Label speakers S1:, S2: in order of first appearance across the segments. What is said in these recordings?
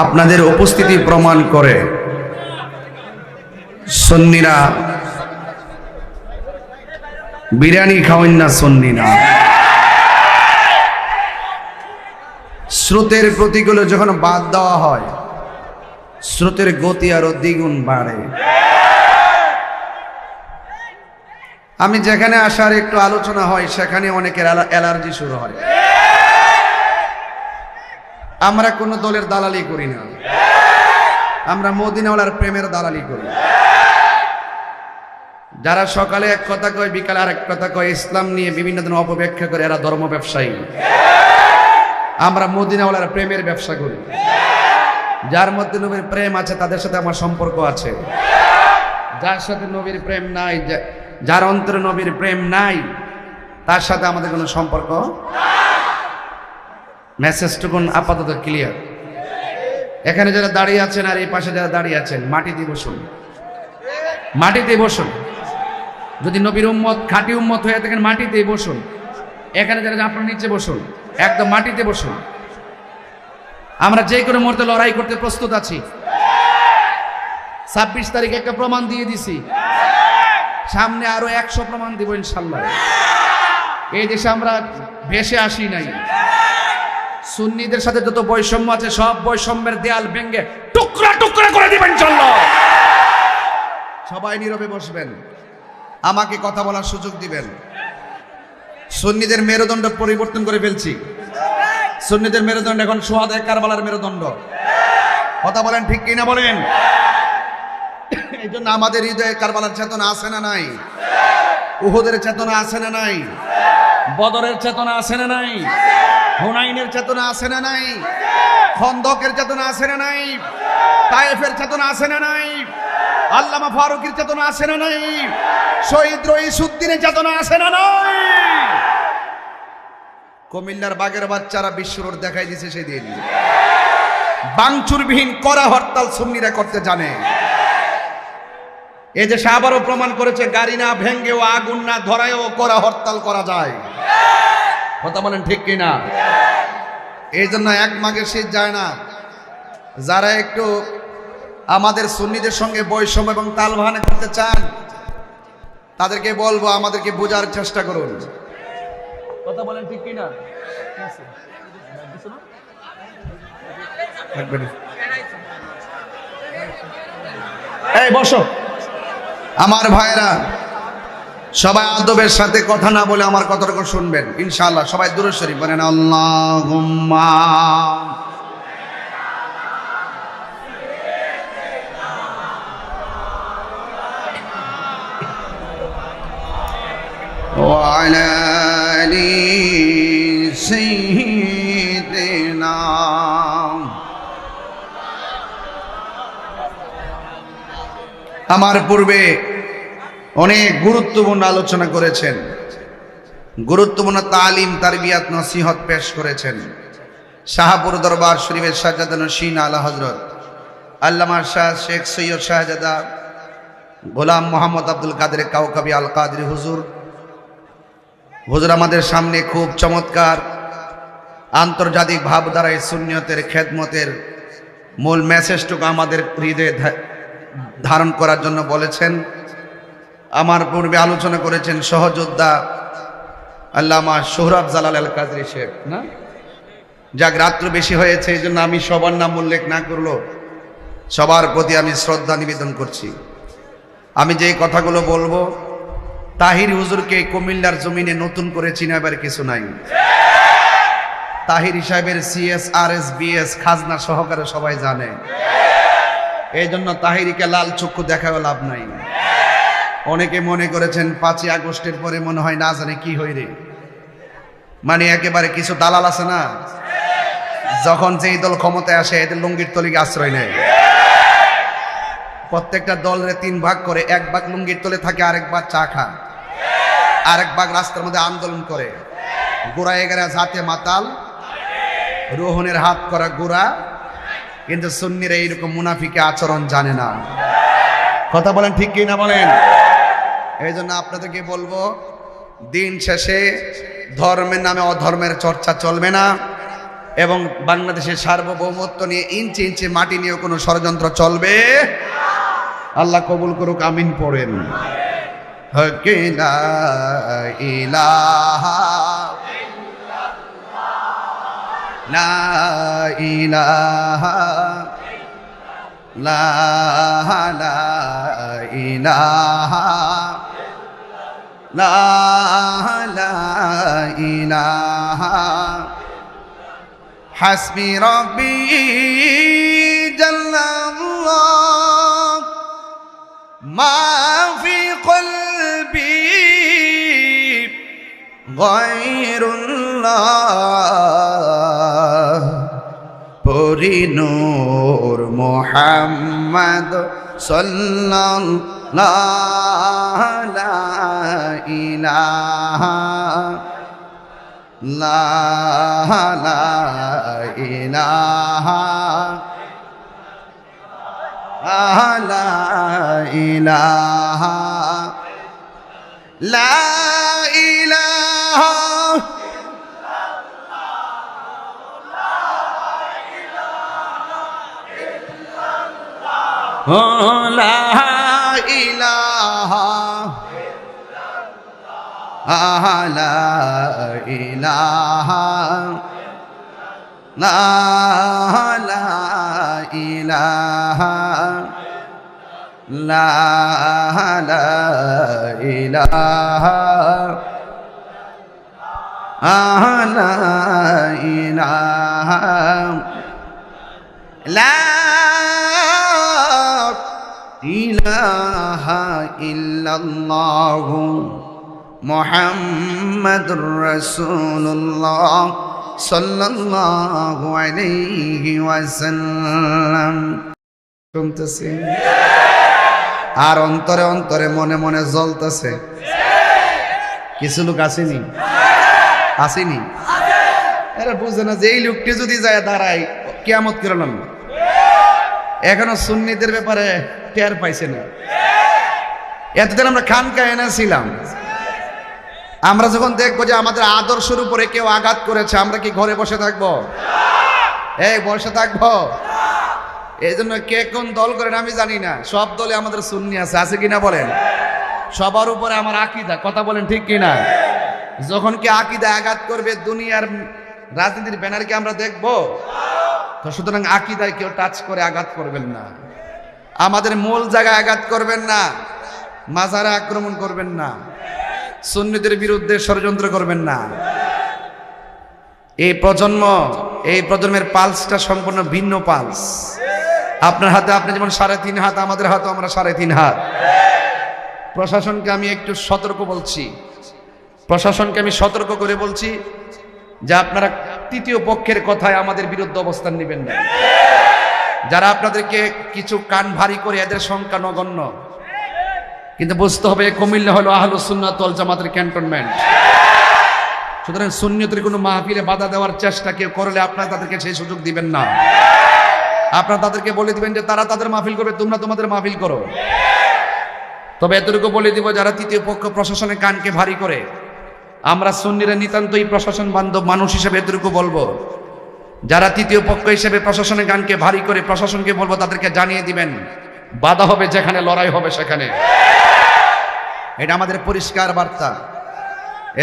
S1: আপনাদের উপস্থিতি প্রমাণ করে সুন্নিরা বিরিয়ানি খাওয়েন না, সুন্নি না। স্রোতের প্রতিগুলো যখন বাদ দেওয়া হয়, স্রোতের গতি আরো দ্বিগুণ বাড়ে। আমি যেখানে আসার একটু আলোচনা হয় সেখানে অনেকের অ্যালার্জি শুরু হয়। আমরা কোন দলের দালালি করি না, আমরা মদিনাওয়ালার প্রেমের দালালি করি। যারা সকালে এক কথা কয়, বিকালে আরেক কথা কয়, ইসলাম নিয়ে বিভিন্ন ধরনের অপব্যাখ্যা করে, এরা ধর্ম ব্যবসায়ী। আমরা মদিনাওয়ালার প্রেমের ব্যবসা করি। যার মধ্যে নবীর প্রেম আছে তাদের সাথে আমার সম্পর্ক আছে, যার সাথে নবীর প্রেম নাই, যার অন্তরে নবীর প্রেম নাই, তার সাথে আমাদের কোনো সম্পর্ক। মেসেজটুকুন আপাতত ক্লিয়ার। এখানে যারা দাঁড়িয়ে আছেন আর এই পাশে যারা দাঁড়িয়ে আছেন, মাটিতে বসুন, মাটিতে বসুন। যদি নবীর উম্মত, খাঁটি উম্মত হয়ে থাকেন, মাটিতে বসুন। এখানে যারা আপনার নিচে বসুন, একদম মাটিতে বসুন। আমরা যে কোনো মুহূর্তে লড়াই করতে প্রস্তুত আছি। 26 তারিখে একটা প্রমাণ দিয়ে দিছি, সামনে আরো 100 প্রমাণ দিব ইনশাল্লাহ। এই দেশে আমরা ভেসে আসি নাই। সুন্নিদের সাথে যত বৈষম্য আছে সব বৈষম্যের দেয়াল ভেঙে টুকরা টুকরা করে দিবেন ইনশাল্লাহ। সবাই নীরবে বসবেন, আমাকে কথা বলার সুযোগ দিবেন। সুন্নিদের মেরুদণ্ড পরিবর্তন করে ফেলছি। সুন্নিদের মেরুদণ্ড এখন সোহাদায়ে কারবালার মেরুদণ্ড। কথা বলেন ঠিক কিনা বলেন? এই জন্য আমাদের হৃদয়ে কারবালার চেতনা আছে না নাই? উহুদের চেতনা আছে না নাই? বদরের চেতনা আছে না নাই? হুনাইনের চেতনা আছে না নাই? খন্দকের চেতনা আছে না নাই? তায়েফের চেতনা আছে না নাই? আল্লামা ফারুকের চেতনা আছে না নাই? শহীদ রইসুদ্দিনের চেতনা আছে না নাই? কুমিল্লার বাগের বাচ্চারা বিশ্ব রোড দেখাই দিয়েছে সেদিন। বাংচুরবিহীন করা হরতাল সুন্নিরা করতে জানে। এই দেশে আবারও প্রমাণ করেছে গাড়ি না ভেঙ্গেও, আগুন না ধরায়ও করা হরতাল করা যায়। কথা বলেন ঠিক কিনা? এই জন্য এক মাঘে শীত যায় না। যারা একটু আমাদের সুন্নিদের সঙ্গে বৈষম্য এবং তালবাহানা করতে চান, তাদেরকে বলবো আমাদেরকে বোঝার চেষ্টা করুন। কথা বলেন ঠিক কিনা? এই বসো আমার ভাইরা, সবাই আদবের সাথে কথা না বলে আমার কথাটুকু শুনবেন ইনশাআল্লাহ। সবাই দুরূদ শরীফ বলেন, আল্লাহুম্মা ওয়া আলা আলি সাইয়্যিদিনা। আমার পূর্বে অনেক গুরুত্বপূর্ণ আলোচনা করেছেন, গুরুত্বপূর্ণ তালিম, তারবিয়াত, নসিহত পেশ করেছেন শাহপুর দরবার শরীফের শাহজাদা নশীন আলা হযরত আল্লামা শাহ শেখ সৈয়দ শাহজাদা গোলাম মোহাম্মদ আব্দুল কাদের কাউকাবি আল কাদরি হুজুর। হুজুর আমাদের সামনে খুব চমৎকার আন্তর্জাতিক ভাবধারায় সুন্নিয়তের খেদমতের মূল মেসেজটুকু আমাদের হৃদয়ে ধারণ করার জন্য বলেছেন। আমার পূর্বে আলোচনা করেছেন সহযোদ্ধা আল্লামা সোহরাব জালাল আল কাদরি শেখ না। যাক, রাত্র বেশি হয়েছে, এই জন্য আমি সবার নাম উল্লেখ না করলেও সবার প্রতি আমি শ্রদ্ধা নিবেদন করছি। আমি যে কথাগুলো বলবো, তাহির হুজুরকে কুমিল্লার জমিনে নতুন করে চিনাবার কিছু নাই। তাহির সাহেবের CSRS BS খাজনা সহকারে সবাই জানে। এই জন্য তাহিরিকে লাল চক্ষু দেখাও লাভ নাই। অনেকে মনে করেছেন 5ই আগস্টের পরে মনে হয় না জানে কি হই রে, মানে একেবারে কিছু দালাল আছে না, যখন যেই দল ক্ষমতায় আসে এদের লুঙ্গির তলিকে আশ্রয় নেয়। প্রত্যেকটা দলের 3 ভাগ করে, 1 ভাগ লুঙ্গির তলে থাকে, আরেক ভাগ চা খা, আরেক ভাগ রাস্তার মধ্যে আন্দোলন করে। গোড়া এগারা হাতে মাতাল, রোহনের হাত করা গোড়া। কিন্তু সুন্নিরা এইরকম মুনাফিকে আচরণ জানে না। কথা বলেন ঠিক কি না বলেন? এই জন্য আপনাদেরকে বলবো, দিন শেষে ধর্মের নামে অধর্মের চর্চা চলবে না। এবং বাংলাদেশের সার্বভৌমত্ব নিয়ে ইঞ্চি ইঞ্চি মাটি নিয়ে কোনো ষড়যন্ত্র চলবে। আল্লাহ কবুল করুক, আমিন পড়েন। হক লা ইলাহা লা ইলাহা লা ইলাহা লা ইলাহা হাসবি রব্বি জাল্লাল্লাহ মা ফি কলবি গায়রুল্লাহ পরিনূর মুহাম্মদ সাল্লাল্লাহু লা ইলাহা লা ইলাহা লা ইলাহা লা ইলাহা লা ইলাহা লা ইলাহা লা ইলাহা লা ইলাহা লা ইলাহা লা ইলাহা ইল্লাল্লাহ মুহাম্মাদুর রাসূলুল্লাহ সাল্লাল্লাহু আলাইহি ওয়াসাল্লাম। শুনতেছি আর অন্তরে অন্তরে মনে মনে জ্বলতেছে। কিছু লোক আসেনি, আসেনি, এরা বুঝে না যে এই লোকটি যদি যায় দাঁড়ায় কিয়ামত করলাম। এখনো সুন্নিদের ব্যাপারে টের পাইছে না। এতদিন আমরা খানকায় এনেছিলাম, আমরা যখন দেখবো যে আমাদের আদর্শের উপরে কেউ আঘাত করেছে, আমরা কি ঘরে বসে থাকবো? এই বসে থাকবো? এই জন্য কে কোন দল করেন আমি জানি না, সব দলে আমাদের সুন্নি আছে, আছে কিনা বলেন? সবার উপরে আমার আকীদা, কথা বলেন ঠিক কিনা? যখন কি আকীদা আঘাত করবে দুনিয়ার রাজনীতির ব্যানারকে আমরা দেখবো? তো সুতরাং আকীদায় কেউ টাচ করে আঘাত করবেন না, আমাদের মূল জায়গায় আঘাত করবেন না, মাজারে আক্রমণ করবেন না, সুন্নিদের বিরুদ্ধে ষড়যন্ত্র করবেন না। এই প্রজন্মের পালসটা সম্পূর্ণ ভিন্ন পালস। আপনার হাতে আপনি যেমন 3.5 হাত, আমাদের হাতে আমরা 3.5 হাত। প্রশাসনকে আমি একটু সতর্ক বলছি, প্রশাসনকে আমি সতর্ক করে বলছি যে আপনারা তৃতীয় পক্ষের কথায় আমাদের বিরুদ্ধে অবস্থান নেবেন না। যারা আপনাদেরকে কিছু কান ভারী করে, এদের সংখ্যা নগণ্য, কিন্তু বুঝতে হবে কুমিল্লা হলো আহলুস সুন্নাত ওয়াল জামাতের ক্যান্টনমেন্ট। সুতরাং সুন্নিয়তের কোনো মাহফিলে বাধা দেওয়ার চেষ্টা কেউ করলে আপনারা তাদেরকে সেই সুযোগ দিবেন না। আপনারা তাদেরকে বলে দিবেন যে তারা তাদের মাহফিল করবে, তোমরা তোমাদের মাহফিল করো। তবে এতটুকু বলে দিব, যারা তৃতীয় পক্ষ প্রশাসনের কানকে ভারী করে, আমরা সুন্নিরা নিতান্তই প্রশাসন বান্ধব মানুষ হিসেবে এতটুকু বলবো, যারা তৃতীয় পক্ষ হিসেবে প্রশাসনের কানকে ভারী করে, প্রশাসনকে বলবো তাদেরকে জানিয়ে দিবেন বাধা হবে যেখানে, লড়াই হবে সেখানে। এটা আমাদের পরিষ্কার বার্তা।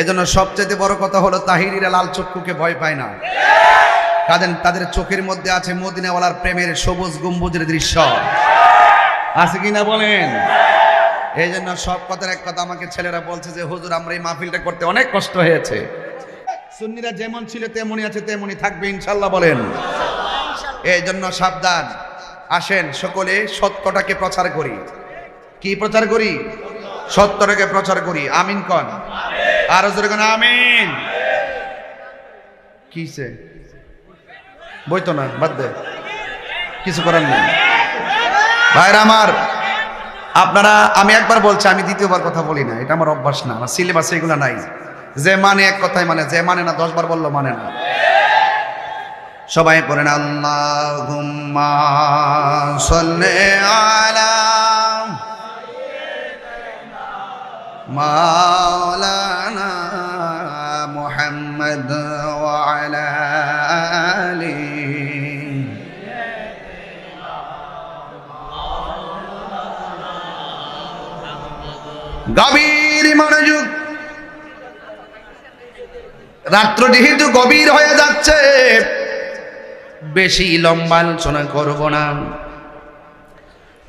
S1: এজন্য সবচেয়ে বড় কথা হলো তাহিরিরা লাল চক্ষুকে ভয় পায় না। তাদের চোখের মধ্যে আছে মদিনাওয়ালার প্রেমের সবুজ গম্বুজের দৃশ্য, আছে কিনা বলেন? এই জন্য সব কথার এক কথা, আমাকে ছেলেরা বলছে যে হুজুর আমরা এই মাহফিলটা করতে অনেক কষ্ট হয়েছে। সুন্নিরা যেমন ছিল তেমনই আছে, তেমনই থাকবে ইনশাল্লাহ বলেন। এই জন্য সাবধান। আসেন সকলে সত্যটাকে প্রচার করি। কি প্রচার করি? সত্যটাকে প্রচার করি। আমিন কন, আরো জোরে কোন আমিন। কিসে বইতো না, বাদ দে, কিছু করার নেই। ভাইরা আমার, আপনারা, আমি একবার বলছি, আমি দ্বিতীয়বার কথা বলি না, এটা আমার অভ্যাস না, আমার সিলেবাসে এগুলো নাই। যে মানে এক কথাই মানে, যে মানে না 10 বার বললো মানে না। সবাই পড়েন আল্লাহুম্মা সাল্লি আলা মাওলানা মুহাম্মদ ওয়া আলা গভীর মনোযোগ। রাত্র যেহেতু গভীর হয়ে যাচ্ছে, বেশি লম্বা আলোচনা করব না,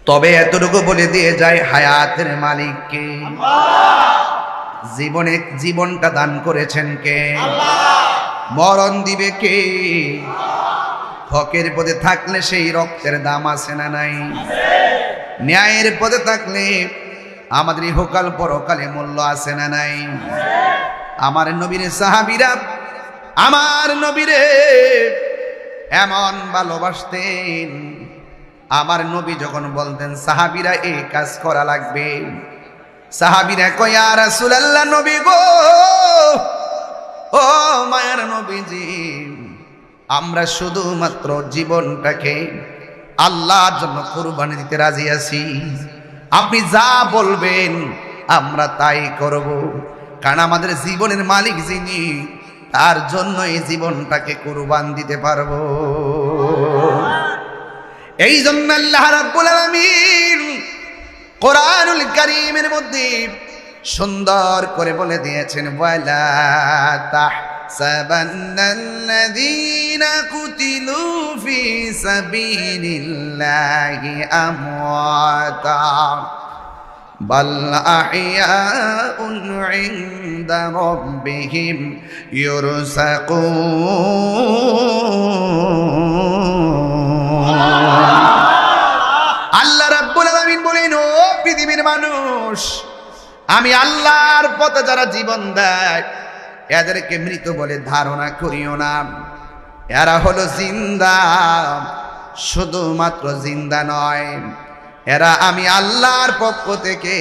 S1: তবে এতটুকু বলে দিয়ে যায়, হায়াতের মালিক কে? জীবনটা দান করেছেন কে? মরণ দিবে কে? হকের পথে থাকলে সেই রক্তের দাম আছে না নাই? ন্যায়ের পথে থাকলে আমাদের ইহকাল পরকালে মূল্য আছে না নাই? আমার নবীর সাহাবীরা আমার নবীরে এমন ভালোবাসতেন, আমার নবী যখন বলতেন সাহাবীরা এই কাজ করা লাগবে, সাহাবীরা কয় ইয়া রাসূলুল্লাহ, নবী গো, ও মায়ার নবীজি, আমরা শুধুমাত্র জীবনটাকে আল্লাহর জন্য কুরবানি দিতে রাজি আছি, আপনি যা বলবেন আমরা তাই করব, কারণ আমাদের জীবনের মালিক যিনি, তার জন্য এই জীবনটাকে কুরবান দিতে পারবো। এই জন্য আল্লাহ রাব্বুল আলামিন কোরআনুল কারীমের মধ্যে সুন্দর করে বলে দিয়েছেন, ওয়ালা তাহসাবান্নাল্লাযীনা কুতিলু ফি সাবিলিল্লাহি আমওয়াতা বাল আহইয়াউন ইনদা রাব্বিহিম ইউরযাকুন। আল্লাহ রাব্বুল আলামিন বলেন, ও পৃথিবীর মানুষ, আমি আল্লাহর পথে যারা জীবন দেয় এদেরকে মৃত বলে ধারণা করিও না, এরা হলো জিন্দা। শুধুমাত্র জিন্দা নয়, এরা আমি আল্লাহর পক্ষ থেকে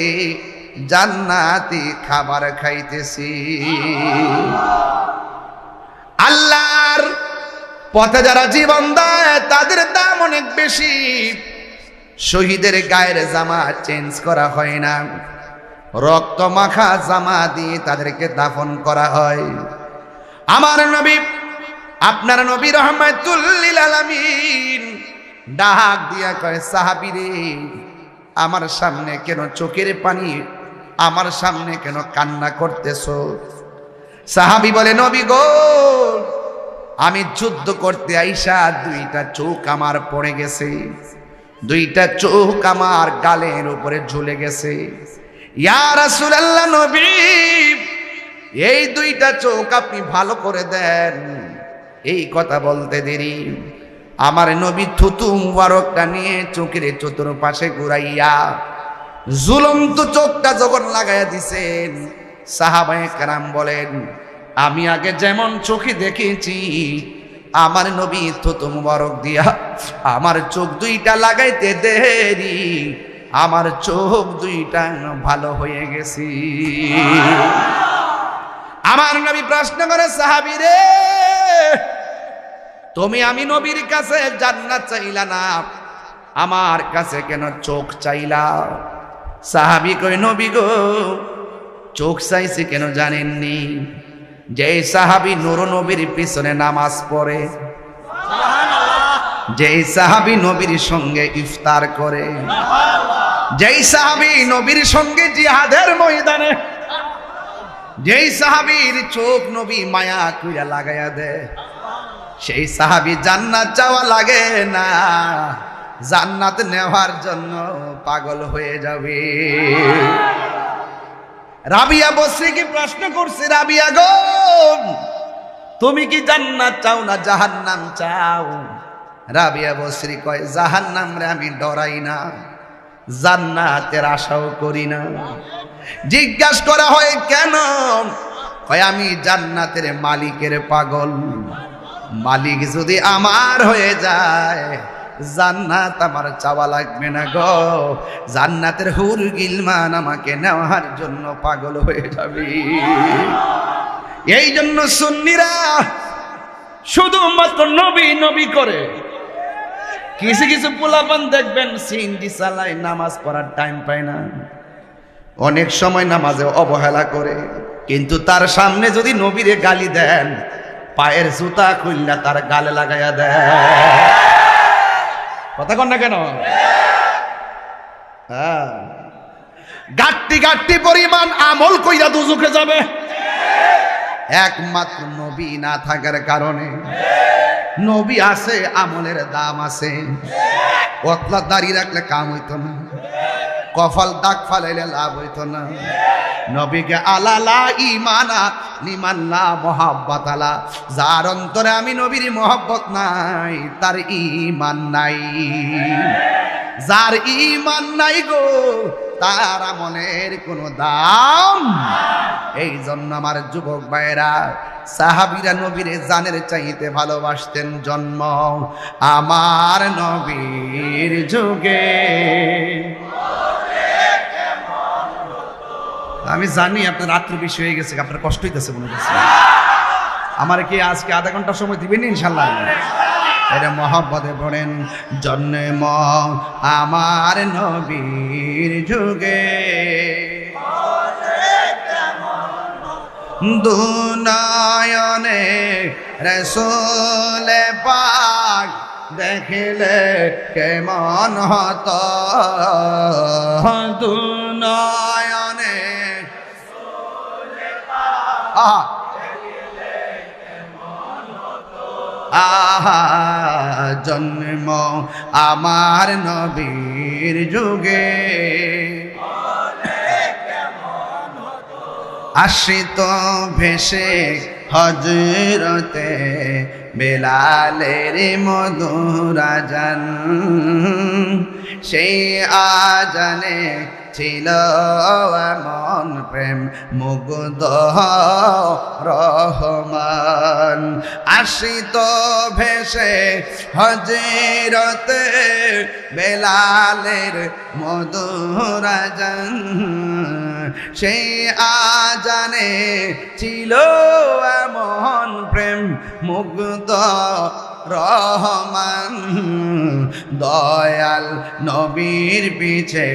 S1: জান্নাতি খাবার খাইতেছি। আল্লাহর পথে যারা জীবন দেয় তাদের দাম অনেক বেশি। শহীদের গায়ের জামা চেঞ্জ করা হয় না, রক্ত মাখা জামা দিয়ে তাদেরকে দাফন করা হয়। আমার নবী, আপনার নবী রাহমাতুল লিল আলামিন ডাক দিয়া কয়, সাহাবীরে, আমার সামনে কেন চোখের পানি, আমার সামনে কেন কান্না করতেছো? সাহাবী বলে, নবী গো, আমি যুদ্ধ করতে আইসা দুইটা চোখ আমার পড়ে গেছে, দুইটা চোখ আমার গালের উপরে ঝুলে গেছে। ইয়া রাসূলুল্লাহ, নবী, এই দুইটা চোখ আপনি ভালো করে দেন। এই কথা বলতে দেরি আমার নবী থুতু মুবারকটা নিয়ে চোখের চতুর্পাশে ঘুরাইয়া ঝুলন্ত চোখটা যখন লাগাইয়া দিছেন, সাহাবায়ে কেরাম বলেন, আমি আগে যেমন চোখে দেখেছি, আমার নবী থুতু মুবারক দিয়া আমার চোখ দুইটা লাগাইতে দেরি আমার চোখ দুইটা ভালো হয়ে গেছে। আমার নবী প্রশ্ন করে, সাহাবীরে, তুমি আমি নবীর কাছে জান্নাত চাইলা না, আমার কাছে কেন চোখ চাইলা? সাহাবী কই, নবী গো, চোখ চাইছি কেন জানেননি? যে সাহাবী নূর নবীর পিছনে নামাজ পড়ে, যেই সাহাবী নবীর সঙ্গে ইফতার করে, যেই সাহাবী নবীর সঙ্গে জিহাদের ময়দানে, যেই সাহাবীর চোখ নবী মায়া কইরা লাগাইয়া দেয়, সেই সাহাবী জান্নাত চাওয়া লাগে না, জান্নাত নেওয়ার জন্য পাগল হয়ে যাবে। রাবিয়া বসরিকে প্রশ্ন করছে, রাবিয়া গো, তুমি কি জান্নাত চাও না জাহান্নাম চাও? রাবিয়া বসরি কয়, জাহান্নাম রে আমি ডরাই না, জান্নাতের আশাও করি না। জিজ্ঞাসা করা হয় কেন? কয়, আমি জান্নাতের মালিকের পাগল, মালিক যদি আমার হয়ে যায় জান্নাত আমার চাওয়া লাগবে না গো, জান্নাতের হুর গিলমান আমাকে নেওয়ার জন্য পাগল হয়ে যাবে। এই জন্য সুন্নিরা শুধুমাত্র নবী নবী করে। কিছু কিছু পোলাপান দেখবেন সিন্ডি চালায়, নামাজ পড়ার টাইম পায় না, অনেক সময় নামাজে অবহেলা করে, কিন্তু তার সামনে যদি নবীরে গালি দেন, পায়ের জুতা খুললা তার গালে লাগাইয়া দেয়। কথা কন না কেন? গাট্টি গাট্টি পরিমাণ আমল কইরা দুজকে যাবে, একমাত্র নবী না থাকার কারণে। নবী আছে, আমলের দাম আছে। পতলা দাড়ি রাখলে কাম হইতো না, কপাল দাগ ফালাইলে লাভ হইতো না। নবীকে আলালা ইমানা লিমান্না মোহাব্বত আলা, যার অন্তরে আমি নবীর মোহাব্বত নাই তার ঈমান নাই। যার ঈমান নাই গো তার আমলের কোনো দাম। এই জন্য আমার যুবক ভাইরা, সাহাবীরা নবীরে জানের চাইতে ভালোবাসতেন। জন্ম আমার নবীর যুগে। আমি জানি আপনার রাত্রি বেশি হয়ে গেছে, আপনার কষ্ট হইতেছে মনে করছে। আমার কি আজকে আধা ঘন্টা সময় দিবেন ইনশাল্লাহ? এটা মহব্বতে পড়েন। জন্ম আমার নবীর যুগে, দুনয়নে রাসূল পাক দেখিলে কেমন হতো। দুনয়নে আহা জন্ম আমার নবীর যুগে, আশ্রিত ভেসে হযরতে বেলালের মধুর আযান, সেই আযানে ছিল এমন প্রেম মুগ্ধ রহমান। আশ্রিত ভেসে হযরতে বেলালের মধুর আযান, সেই আযানে ছিল এমন প্রেম মুগ্ধ রহমান। দয়াল নবীর পিছে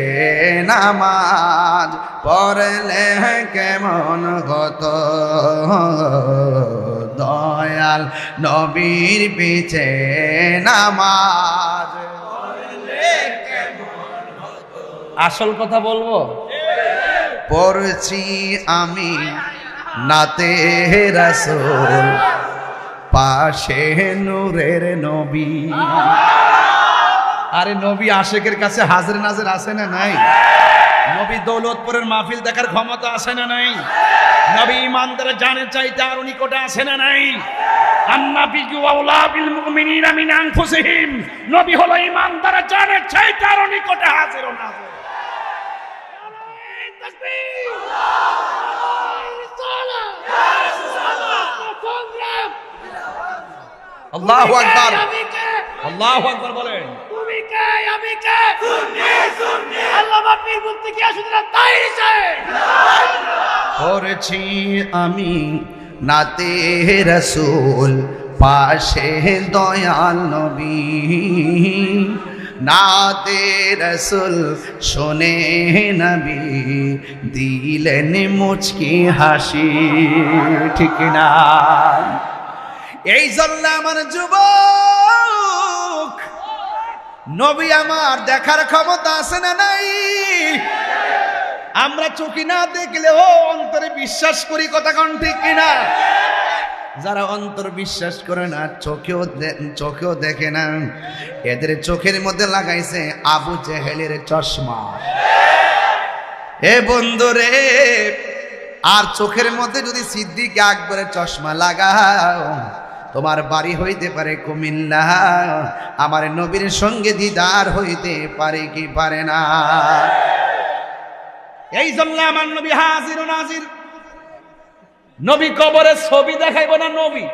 S1: নামাজ পড়লে কেমন হতো। দয়াল নবীর পিছে নামাজ পড়লে কেমন হতো। আসল কথা বলবো, পড়ছি আমি নাতে রাসূল, পাশে নূরের নবী। আরে নবী আশেকের কাছে হাজির নাজির আছে না নাই? নবী দৌলতপুরের মাহফিল দেখার ক্ষমতা আছে না নাই? নবী ইমানদার জানের চাইতে আরো নিকটে আছে না নাই? আন্নাবিয়্যু আওলা বিল মুমিনিনা মিন আনফুসিহিম, নবী হলো ইমানদার জানের চাইতে আরো নিকটে হাজির ও নাজির। আল্লাহু আকবার, আল্লাহু আকবার বলেন। তুমি কে আমি কে? সুন্নি সুন্নি, আল্লাহ বাপের মুক্তি কি আসলে তাই চাই। পড়ছি আমি নাতে রাসূল, পাশে দয়াল নবী। নাতে রাসূল শুনে নবী দিলেন মুচকি হাসি, ঠিক না? এই জন্য আমার যুবক, নবী আমার দেখার ক্ষমতা আছে না নাই? আমরা চোখে না দেখলেও অন্তরে বিশ্বাস করি, কথা কোন ঠিক কিনা? যারা অন্তর বিশ্বাস করে না, চোখেও দেখে না, এদের চোখের মধ্যে লাগাইছে আবু জেহেলের চশমা। এ বন্ধুরে, আর চোখের মধ্যে যদি সিদ্দিক আকবরের চশমা লাগাও, তোমার বাড়ি হইতে পারে কুমিল্লা, আমার নবীর সঙ্গে দিদার হইতে পারে কি পারে না? এই জন্য আমার নবী হাজির ও নাজির। নবী কবরে ছবি দেখাইব না নবী?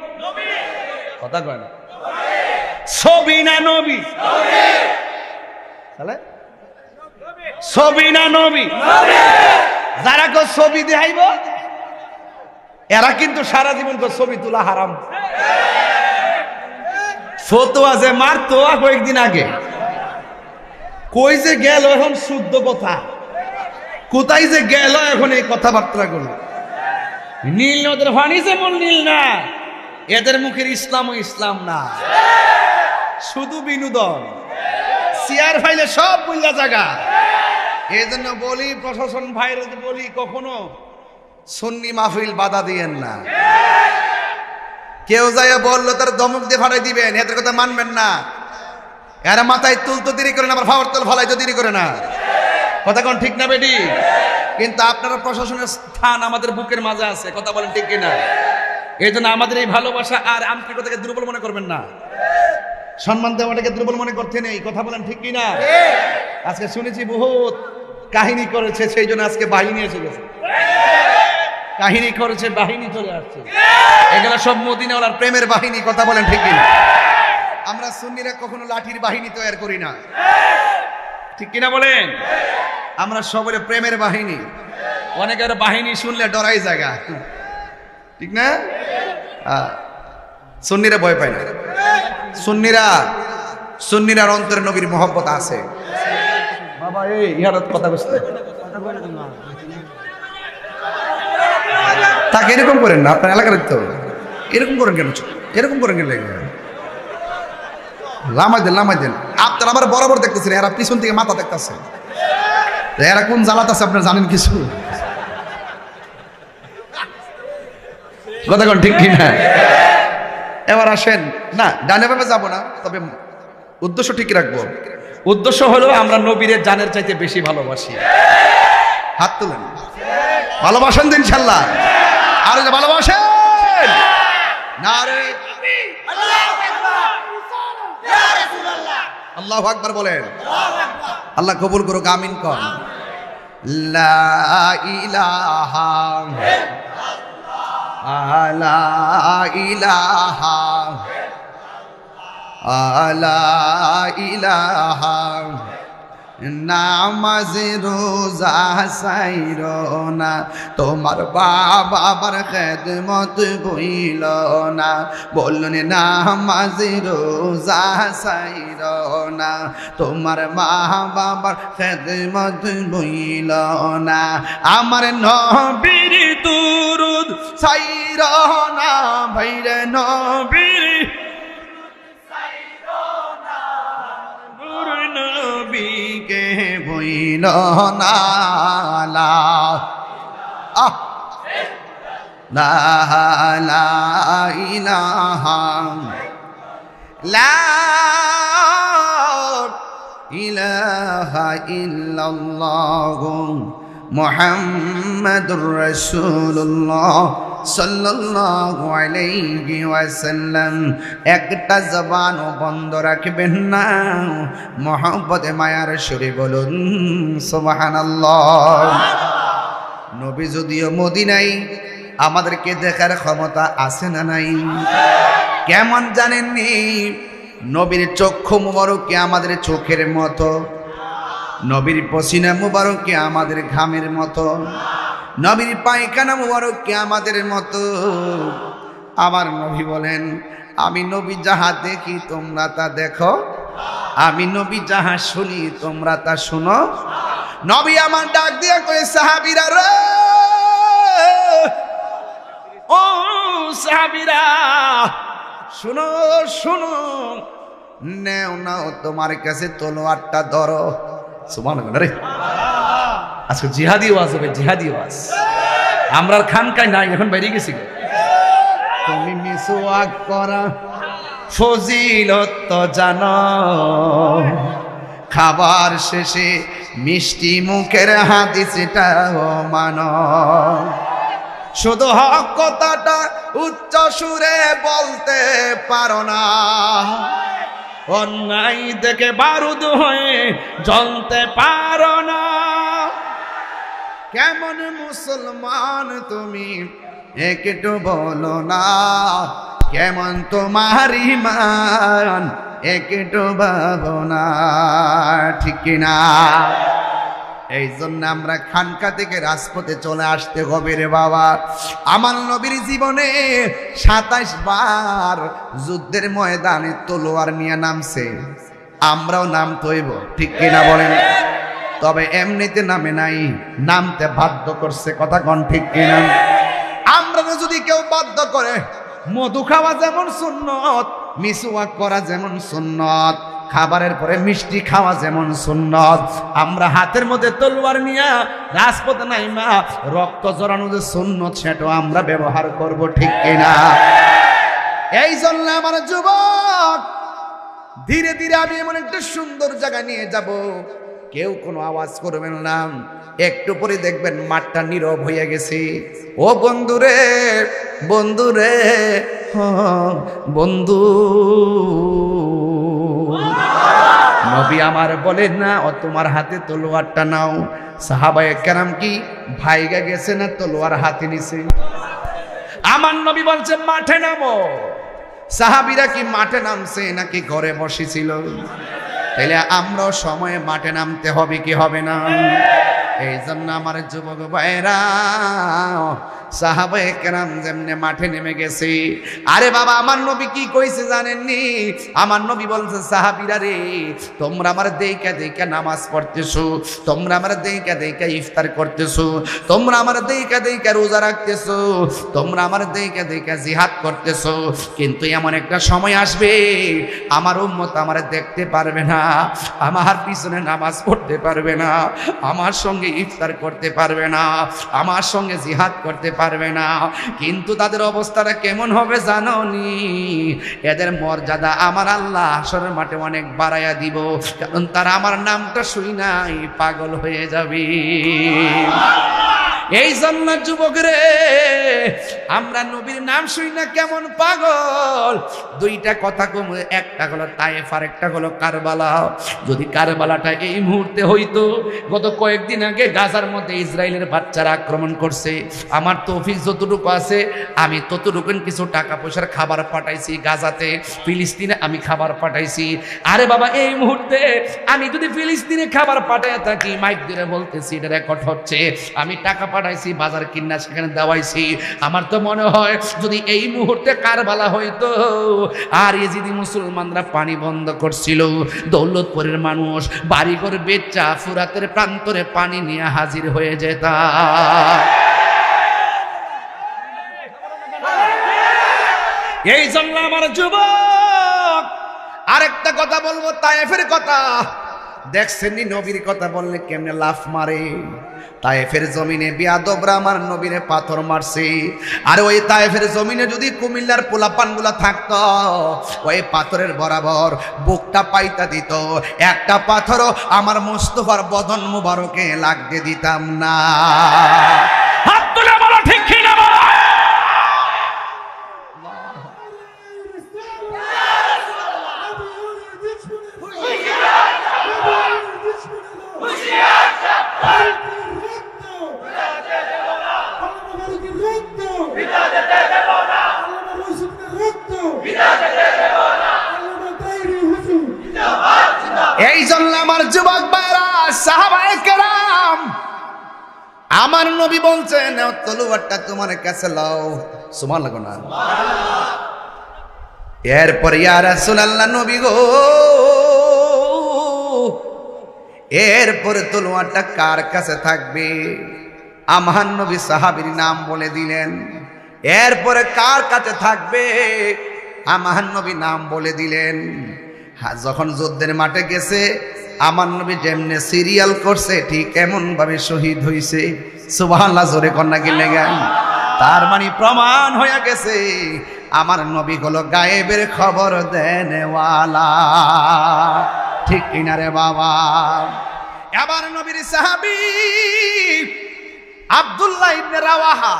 S1: কথা কয় না, ছবি না নবী? ছবি না নবী? যারা কেউ ছবি দেখাইব এরা কিন্তু সারা জীবন ছবি তোলা হারাম। ফতোয়া যে মারতো কয়েকদিন আগে, কই যে গেল এখন শুদ্ধ কথা, কোথায় যে গেল এখন এই কথাবার্তা গুলো। নীল নদের পানি যেমন নীল না, এদের মুখের ইসলাম ও ইসলাম না, শুধু বিনোদন। চেয়ার ফাইলে সব বুঝলা জায়গা, এই জন্য বলি প্রশাসন ভাইরা বলি, কখনো সুন্নি মাহফিল বাধা দিয়েন না। কেউ যাইয়া বললো তার দমক দিয়ে ফাটাই দিবেন, এদের কথা মানবেন না। এরা মাথায় তুলতো দেরি করে না, আবার ফাওয়ার তোল ফালাইতো দেরি করে না। কথা কোন ঠিক না বেটি? কিন্তু আপনারা প্রশাসনের স্থান আমাদের বুকের মাঝে আছে, কথা বলেন ঠিক কিনা? এই জন্য আমাদের এই ভালোবাসা আর আন্তরিকতাকে দুর্বল মনে করবেন না, সম্মান দেওয়াটাকে দুর্বল মনে করতে নেই। কথা বলেন ঠিক কিনা? আজকে শুনেছি বহুত কাহিনী করেছে, সেই জন্য আজকে বাহিনী এসে গেছে। কাহিনী করেছে, বাহিনী চলে আসছে, এগুলা সব মদিনাওয়ালার প্রেমের বাহিনী। কথা বলেন ঠিক কিনা? আমরা সুন্নিরা কখনো লাঠির বাহিনী তৈরি করি না, ঠিক কিনা বলেন? আমরা সবাই প্রেমের বাহিনী। অনেকের বাহিনী শুনলে ডরাই জায়গা, ঠিক না? সুন্নিরা ভয় পায় না। সুন্নিরার অন্তরে নবীর মহব্বত আছে। বাবা এই ইহার কথা বুঝতে তাকে এরকম করেন না, আপনার এলাকার তো এরকম করেন কেন? এরকম করেন কেন? লামাই দেন। আপনার আবার বরাবর দেখতেছেন, এরা পিছন থেকে মাথা দেখতেছে। এরা কোন জ্বালাত আছে আপনার জানেন কিছু? কথা কোন ঠিক কিনা? এবার আসেন না, ডানে ভাবে যাবো না, তবে উদ্দেশ্য ঠিক রাখবো। উদ্দেশ্য হলো আমরা নবীর জানের চাইতে বেশি ভালোবাসি। হাত তুলেন, ভালোবাসেন তো ইনশাল্লাহ? আর ভালোবাসেন না রে? আল্লাহু আকবার বলেন। আল্লাহ কবুল করুক, আমিন কর। লা ইলাহা লা ইলাহা লা ইলাহা নামাজ রোজা সাইরো না, তোমার বাবার খেদমত বইল না। বলুন নামাজ রোজা সাইরো না, তোমার মা বাবার খেদমত বইল না। আমার নবীর দুরুদ সাইরো না, ভাইরে নবীর নবীকে বইল না। লা ইলাহা লা ইলাহা ইল্লাল্লাহু মুহাম্মাদুর রাসূলুল্লাহ সাল্লাল্লাহু আলাইহি ওয়াসাল্লাম। একটা জবানও বন্ধ রাখবেন না, মহব্বতে মায়ার সুরে বলুন সুবহানাল্লাহ। নবী যদিও মদিনায়, আমাদেরকে দেখার ক্ষমতা আছে না নাই? কেমন জানেননি? নবীর চক্ষু মুবারক কি আমাদের চোখের মতো? নবীর পসিনা মুবারক কি আমাদের ঘামের মতো? নবীর পায়খানা মুবারক কি আমাদের মতো? আমার নবী বলেন, আমি নবী যাহা দেখি তোমরা তা দেখো, আমি নবী যাহা শুনি তোমরা তা শুনো। নবী আমার ডাক দিয়া কই, সাহাবীরা রে, ও সাহাবীরা শুনো শুনো, নাও তোমার কাছে তলোয়ারটা ধরো। সুবহানাল্লাহ রে, আজকে জিহাদি ওয়াজ হবে, জিহাদি ওয়াজ। আমরা খানকায় নাই, এখন বাইরে গেছি। তুমি মিসওয়াক করা ফজিলত তো জানো, খাবার শেষে মিষ্টি মুখের হাদিসটাও মানো। শুধু হক কথাটা উচ্চ সুরে বলতে পারো না, অন্যায় দেখে বারুদ হয়ে জ্বলতে পারো না। কেমন মুসলমান তুমি একটু বলো না, কেমন তোমার ঈমান একটু ভাবো না, ঠিক কিনা? এই জন্য আমরা খানকা থেকে রাজপথে চলে আসতে হবে রে বাবা। আমার নবীর জীবনে 27 বার যুদ্ধের ময়দানে তলোয়ার নিয়ে নামছে, আমরাও নামতে হইব, ঠিক কিনা বলেন? তবে এমনিতে নামে নাই, নামতে বাধ্য করছে, কথা কোন ঠিক কিনা? আমরা যদি কেউ বাধ্য করে, মধু খাওয়া যেমন সুন্নত, মিসওয়াক করা যেমন সুন্নত, খাবারের পরে মিষ্টি খাওয়া যেমন সুন্নত, আমরা হাতের মধ্যে তলোয়ার নিয়ে রাজপথে নাইমা রক্ত জড়ানো যে সুন্নত সেটাও আমরা ব্যবহার করব, ঠিক কিনা? এই জন্য আমার যুবক, ধীরে ধীরে আমি এমন একটা সুন্দর জায়গা নিয়ে যাব, কেউ কোনো আওয়াজ করবেন না। একটু পরে দেখবেন মাঠটা নীরব হয়ে গেছে। ও বন্ধুরে, বন্ধুরে, বন্ধু, নবী আমার বলে না, ও তোমার হাতে তলোয়ারটা নাও। সাহাবায়ে কেরাম কি ভাইগা গেছে না তলোয়ার হাতে নিছে? আমার নবী বলছে মাঠে নামো। সাহাবীরা কি মাঠে নামছে নাকি ঘরে বসেছিল? তাহলে আমরাও সময়ে মাঠে নামতে হবে কি হবে না? এই জন্য আমার যুবক ভাইরা, সাহাবায়ে কেরাম যেমনে মাঠে নেমে গেছে, আরে বাবা আমার নবী কি কইছে জানেননি? আমার নবী বলছে, সাহাবীরা রে, তোমরা আমার দেইকা দেইকা নামাজ পড়তেছো, তোমরা আমার দেইকা দেইকা ইফতার করতেছো, তোমরা আমার দেইকা দেইকা রোজা রাখতেছো, তোমরা আমার দেইকা দেইকা জিহাদ করতেছো, কিন্তু এমন একটা সময় আসবে আমার উম্মত আমার দেখতে পারবে না, আমার পিছনে নামাজ পড়তে পারবে না, আমার সঙ্গে ইফতার করতে পারবে না, আমার সঙ্গে জিহাদ করতে পারবে না। কিন্তু তাদের অবস্থাটা কেমন হবে জানোনি? এদের মর্যাদা আমার আল্লাহ হাশরের মাঠে অনেক বাড়াইয়া দিব, কারণ তারা আমার নামটা শুই নাই পাগল হয়ে যাবে। এই জন্য যুবক রে, আমরা নবীর নাম শুই না কেমন পাগল। দুইটা কথা কম, একটা হলো তায়েফ আর একটা হলো কারবালা। যদি কারবালাটা এই মুহূর্তে হইতো, গত কয়েকদিন আগে গাজার মধ্যে ইসরায়েলের বাচ্চারা আক্রমণ করছে, আমার তৌফিক যতটুকু আছে আমি ততটুকু কিছু টাকা পয়সার খাবার পাঠাইছি গাজাতে, ফিলিস্তিনে আমি খাবার পাঠাইছি। আরে বাবা এই মুহূর্তে আমি যদি ফিলিস্তিনে খাবার পাঠাই থাকি, মাইক দিয়ে বলতেছি, এটা রেকর্ড হচ্ছে, আমি টাকা পাঠাইছি, বাজার কিনা সেখানে দেওয়াইছি। আমার তো মনে হয় যদি এই মুহূর্তে কারবালা হইতো, আর ইজিদি মুসলমানরা পানি বন্ধ করছিল, দৌলতপুরের মানুষ বাড়িঘর বেচা ফুরাতের প্রান্তরে পানি নিয়ে হাজির হয়ে যেত। এই জন্য আমার যুবক আরেকটা কথা বলবো, তায়েফের কথা। দেখছেন নবীর কথা বললে কেমনে লাফ মারে। তায়েফের জমিনে বিয়াদবরা আমার নবীরে পাথর মারছে, আর ওই তায়েফের জমিনে যদি কুমিল্লার পোলাপানগুলা থাকতো, ওই পাথরের বরাবর বুকটা পাইতা দিত, একটা পাথরও আমার মুস্তাফার বদন মুবারকে লাগতে দিতাম না। হাত তুলে বলো ঠিক কি না বলো? এই জন্য আমার যুবক ভাইরা, সাহাবায়ে কেরাম, আমার নবী বলছেন তলোয়ারটা তোমার কাছে লাও। সুবহানাল্লাহ না? এরপর ইয়া রাসূলুল্লাহ নবী গো, এরপরে তলোয়ারটা কার কাছে থাকবে? আমার নবী সাহাবীর নাম বলে দিলেন। এরপরে কার কাছে থাকবে? আমার নবী নাম বলে দিলেন। যখন যুদ্ধের মাঠে গেছে, আমার নবী যেমনে সিরিয়াল করছে ঠিক এমন ভাবে শহীদ হইছে। সুবহানাল্লাহ, জোরে কন্যা গিলে গান। তার মানে প্রমাণ হয়ে গেছে আমার নবী হলো গায়েবের খবর দেনেওয়ালা, ঠিক কিনা রে বাবা? এবার নবীর সাহাবী আব্দুল্লাহ ইবনে রাওয়াহা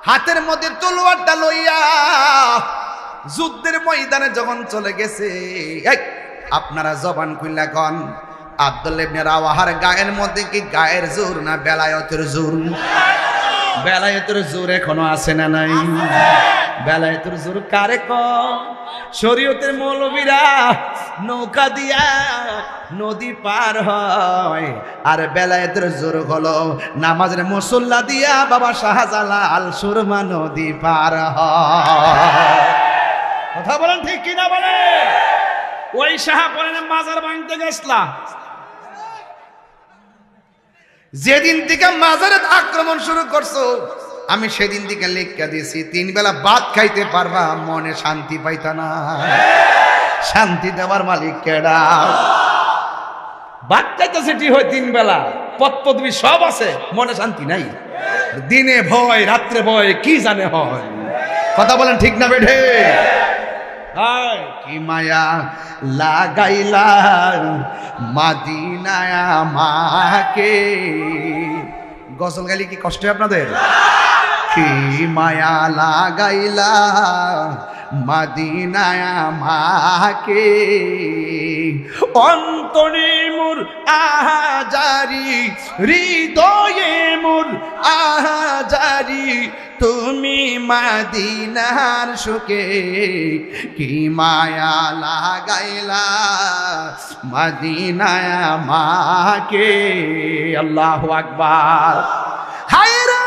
S1: হাতের মধ্যে তলোয়ারটা লইয়া যুদ্ধের ময়দানে যখন চলে গেছে, আপনারা জবান খুললা কন, আব্দুল্লাহ ইবনে রাওয়াহার গায়ের মধ্যে কি গায়ের জোর না বেলায়েতের জোর? বেলায়েতের জোর এখনো আছে না নাই? বেলায়েতের জোর কারে কম? শরীয়তের মৌলবীরা নৌকা দিয়া নদী পার হয়, আর বেলায়েতের জোর হলো নামাজের মুসল্লা দিয়া বাবা শাহজালাল সুরমা নদী পার হয়। কথা বলেন ঠিক কিনা বলে? ওই শাহ বলেন মাজার ভাঙতে গেছলা, যেদিন থেকে মাজারে আক্রমণ শুরু করছো আমি সেদিন থেকে লেখা দিয়েছি 3 বেলা ভাত খাইতে পারবা, মনে শান্তি পাইতা না। শান্তি দেওয়ার মালিক কেডা? বাচ্চাইতে সেটি হয় 3 বেলা, পথ পদবি সব আছে, মনে শান্তি নাই। দিনে ভয় রাত্রে ভয়, কি জানে হয়। কথা বলেন ঠিক না বেঠে? কি মায়া লাগাইলা মাদিনায় আমাকে। গজল গাইলে কি কষ্ট হয় আপনাদের? কি মায়া লাগাইলা মাদিনায় আমাকে, অন্তরে মোর আহাজারি, হৃদয়ে মোর আহাজারি, তুমি মাদিনার সুখে কি মায়া লাগাইলা মাদিনায় আমাকে। আল্লাহু আকবার। হায়রা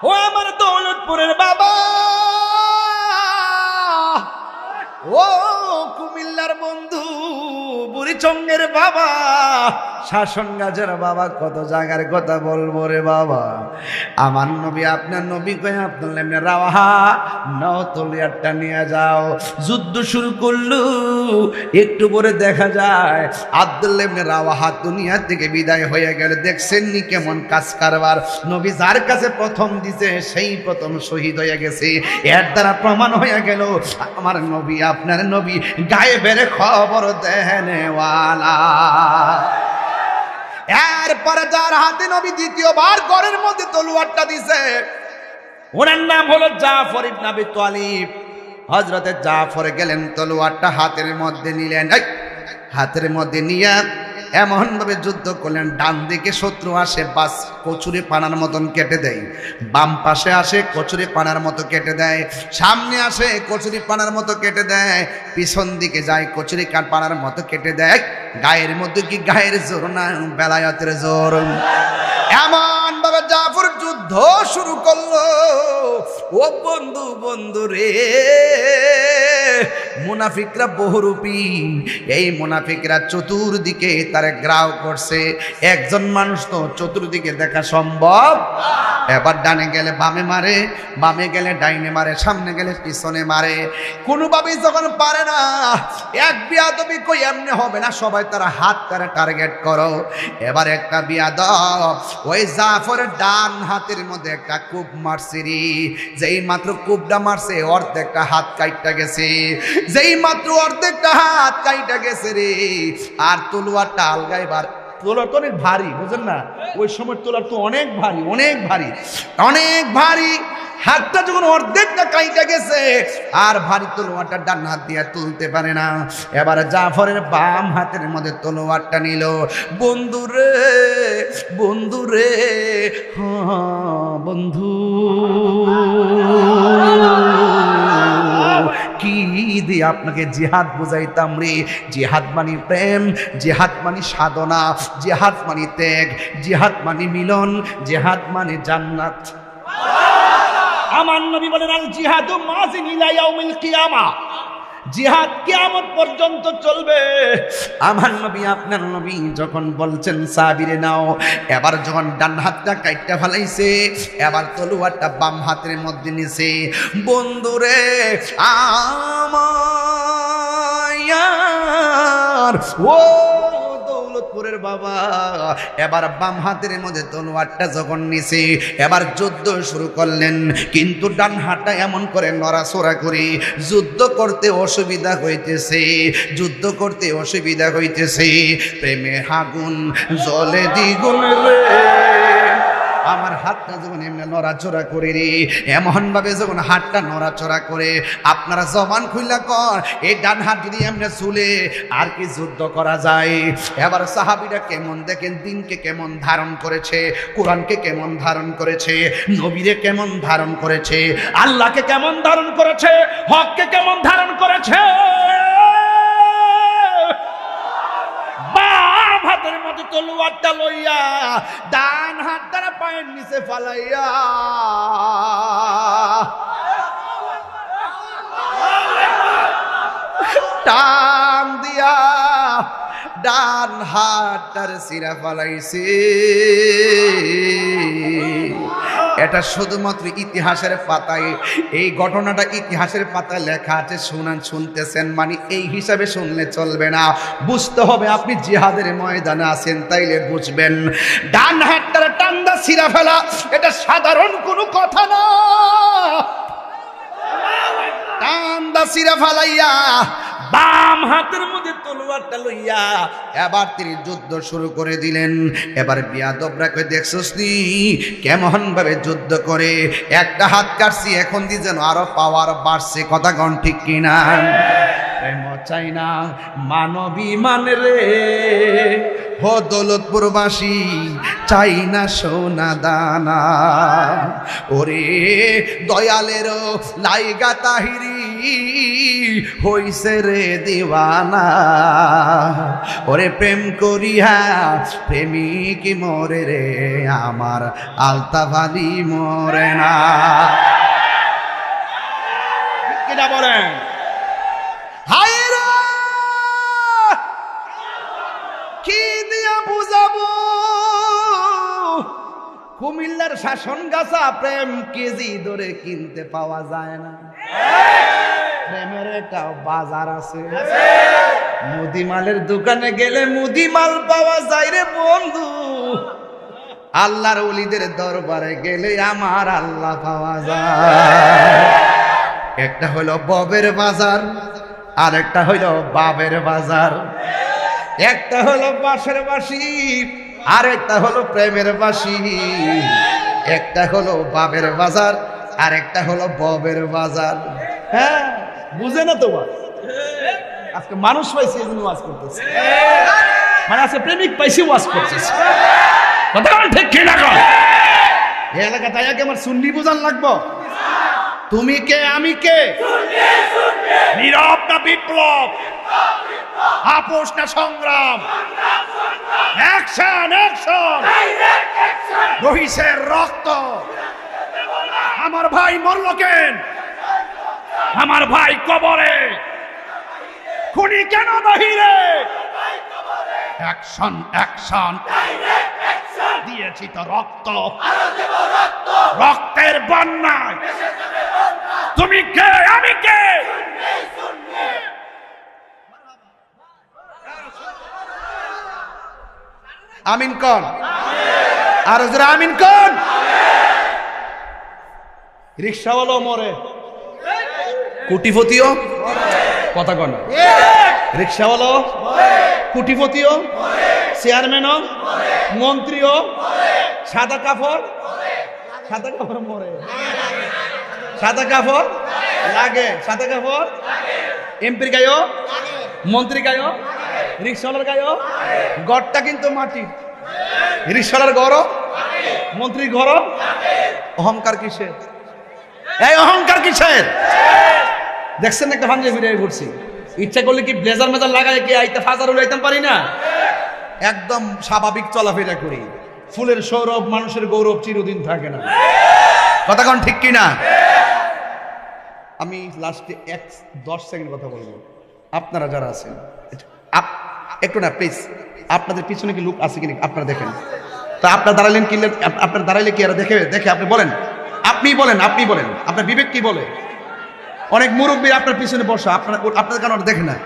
S1: ও আমার দৌলতপুরের বাবা, ও কুমিল্লার বন্ধু, বুড়িচঙ্গের বাবা, শাসন গাছের বাবা, কত জায়গার কথা বলবো রে বাবা। আমার নবী আপনার নবী কয়ে আপনার এমনি রাওয়াহা নাও তলিয়ারটা নিয়ে যাও। যুদ্ধ শুরু করলো, একটু পরে দেখা যায় আব্দুল্লাহ ইবনে রাওয়াহা দুনিয়া থেকে বিদায় হয়ে গেল। দেখছেন নি কেমন কাজ কারবার। নবী যার কাছে প্রথম দিছে সেই প্রথম শহীদ হয়ে গেছে। এর দ্বারা প্রমাণ হয়ে গেল আমার নবী আপনার নবী গায়েবের খবর দেনেওয়ালা। এরপরে যার হাতে নবী দ্বিতীয়বার ঘরের মধ্যে তলোয়ারটা দিছে, ওনার নাম হলো জাফর ইবনে আবি তালিব। হযরতে জাফর গেলেন, তলোয়ারটা হাতের মধ্যে নিলেন, হাতের মধ্যে নিয়ে এমন ভাবে যুদ্ধ করলেন, ডান দিকে শত্রু আসে বাস কচুরি পানার মতন কেটে দেয়, বাম পাশে আসে কচুরি পানার মতো কেটে দেয়, সামনে আসে কচুরি পানার মতো কেটে দেয়, পিছন দিকে যায় কচুরি পানার মতো কেটে দেয়। গায়ের মধ্যে কি গায়ের জোর না বেলায়েতের জোর। এমন ভাবে জাফর যুদ্ধ শুরু করলো। ও বন্ধু বন্ধু রে, মুনাফিকরা বহুরূপী। এই মুনাফিকরা চতুর্দিকে তারে গ্রাও করছে। একজন মানুষ তো চতুর্দিকে দেখা সম্ভব। এবার ডানে গেলে বামে মারে, বামে গেলে ডাইনে মারে, সামনে গেলে পিছনে মারে। কোনোভাবেই যখন পারে না, এক বিয়াদবি কই এমনি হবে না, সবাই তারা হাত তারা টার্গেট করো। এবার একটা বিয়াদব ওই জাফরের ডান হাতের মধ্যে একটা কূপ মারছে রে। যেই মাত্র কূপটা মারছে অর্ধেকটা হাত কাইটা গেছে, যেই মাত্র অর্ধেকটা হাত কাইটা গেছে রে। আর তলোয়ারটা আলগাইবার, তলোয়ার তো অনেক ভারী, বুঝেন না, ওই সময় তলোয়ার তো অনেক ভারী, অনেক ভারী, অনেক ভারী। হাতটা যখন অর্ধেকটা কাইটা গেছে, আর ভারী তলোয়ারটা ডান হাত দিয়ে তুলতে পারে না। এবার জাফরের বাম হাতের মধ্যে তলোয়ারটা নিল। বন্ধুরে বন্ধুরে, বন্ধু কি দিয়ে আপনাকে জিহাদ বুঝাইতাম রে। জিহাদ মানে প্রেম, জিহাদ মানে সাধনা, জিহাদ মানে ত্যাগ, জিহাদ মানে মিলন, জিহাদ মানে জান্নাত। আমার নবী বলেন আল জিহাদু মাযিন ইলা ইয়াউমিল কিয়ামা, জিহাদ কিয়ামত পর্যন্ত চলবে। আমার নবী আপনার নবী যখন বলছেন সাহাবীরে নাও, এবার যখন ডান হাতটা কাইটটা ফেলাইছে, এবার তলোয়ারটা বাম হাতের মধ্যে নিছে। বন্ধুরে আমার ও দৌলতপুরের বাবা, এবার বাম হাতের মধ্যে তলোয়ারটা যখন নিছে, এবার যুদ্ধ শুরু করলেন। কিন্তু ডান হাতটা এমন করে নড়াচড়া করে যুদ্ধ করতে অসুবিধা হইতেছে, যুদ্ধ করতে অসুবিধা হইতেছে। প্রেমে আগুন জ্বলে দ্বিগুণ রে। আমার হাতটা যখন এমনি নড়াচড়া করে রে, এমন ভাবে যখন হাতটা নড়াচড়া করে, আপনারা জবান খুইলা কর, এই ডান হাত যদি এমনি চুলে আর কি যুদ্ধ করা যায়। এবার সাহাবীরা কেমন দেখেন, দিনকে কেমন ধারণ করেছে, কোরআনকে কেমন ধারণ করেছে, নবীরে কেমন ধারণ করেছে, আল্লাহকে কেমন ধারণ করেছে, হককে কেমন ধারণ করেছে। বাম হাতের মধ্যে তলোয়ারটা লইয়া ডান হাত দ্বারা পায়ের নিচে ফালাইয়া টান দিয়া ডান হাতটার সিরা ফালাইছে। এটা শুধুমাত্র ইতিহাসের পাতায়, এই ঘটনাটা ইতিহাসের পাতায় লেখা আছে, শুনতেছেন মানে এই হিসাবে শুনলে চলবে না, বুঝতে হবে আপনি জিহাদের ময়দানে আছেন, তাইলে বুঝবেন। ডান হাতটার টান্দা সিরা ফেলা এটা সাধারণ কোনো কথা না। টান্দা সিরা ফালাইয়া বাম হাতের মধ্যে তলোয়ারটা লইয়া এবার তিনি যুদ্ধ শুরু করে দিলেন। এবার বিয়াদবরা কই, দেখছস নি কেমন ভাবে যুদ্ধ করে, একটা হাত কাটছি এখন দি যেন আরো পাওয়ার বাড়ছে, কথা কোন ঠিক কিনা? প্রেম চাই না মানবী মান রে, হো দৌলতপুরবাসী চাই না সোনা দানা, ওরে দয়ালের লাইগা তাহিরি হইছে রে দিওয়ানা, ওরে প্রেম করিয়া প্রেমিক মরে রে, আমার আলতাফ আলী মরে না। কিনা বলেন? হায় রে কি দিয়া বুঝাবো, কুমিল্লার শাসন গাছা প্রেম কেজি ধরে কিনতে পাওয়া যায় না। প্রেমের একটা বাজার আছে, মুদিমালের দোকানে গেলে মুদিমাল পাওয়া যায় রে বন্ধু, আল্লাহর ওলিদের দরবারে গেলে আমার আল্লাহ পাওয়া যায়। একটা হলো ববের বাজার, আর একটা হইল বাবের বাজার, একটা হলো বাঁশের বাঁশি, আর একটা হলো প্রেমের বাঁশি, একটা হলো বাবের বাজার, আর একটা হলো ববের বাজার। হ্যাঁ, বুঝে না তোমার? আজকে মানুষ পাইছি এজন্য ওয়াজ করতেছে, মানে আজকে প্রেমিক পাইছি ওয়াজ করতেছে, কথা ঠিক কিনা? এই এলাকা তাই আগে আমার সুন্নি বুঝান লাগবো। তুমি কে আমি কে? নীরব না বিপ্লব, আপোষ না সংগ্রাম, অ্যাকশন অ্যাকশন, রহিসের রক্ত। আমার ভাই মরল কেন? আমার ভাই কবরে, খুনি কেন বাহিরে? অ্যাকশন অ্যাকশন, দিয়েছি তো রক্ত, রক্তের বন্যায়। তুমি কে আমি কে? আমিন কোন? আর যারা আমিন কোন? রিক্সাওয়ালাও মরে, কোটিপতিও, কথা কোন? রিক্সাওয়ালাও, কোটিপতিও, চেয়ারম্যানও, মন্ত্রীও, সাদা কাপড়, সাদা কাপড় মরে, সাদা কাপড় লাগে, সাদা কাপড় এমপির গায়েও, মন্ত্রী গায়েও, রিক্সাওয়ালার গায়েও। গড়টা কিন্তু মাটি, রিক্সাওয়ালার গড়, মন্ত্রীর গড়। অহংকার কিসের? এই অহংকার কিসের? দেখছেন একটা ভাঙে ফিরে ঘুরছি, ইচ্ছা করলে কি ব্লেজার মেজার লাগাই কি আইতে ফাজার উড়াইতে পারি না? একদম স্বাভাবিক চলাফেরা করি। ফুলের সৌরভ, মানুষের গৌরব চিরদিন থাকে না, কথা কোন ঠিক কিনা? আমি লাস্টে 10 সেকেন্ড কথা বলবো। আপনারা যারা আছেন একটু না প্লিজ, আপনাদের পিছনে কি লোক আছে কিনা আপনারা দেখেন। তা আপনার দাঁড়ালেন কি? আপনার দাঁড়াইলে কি আর দেখে দেখে আপনি বলেন, আপনি বলেন, আপনি বলেন, আপনার বিবেক কি বলে? অনেক মুরব্বী আপনার পিছনে বসা, আপনার কারণ দেখে না।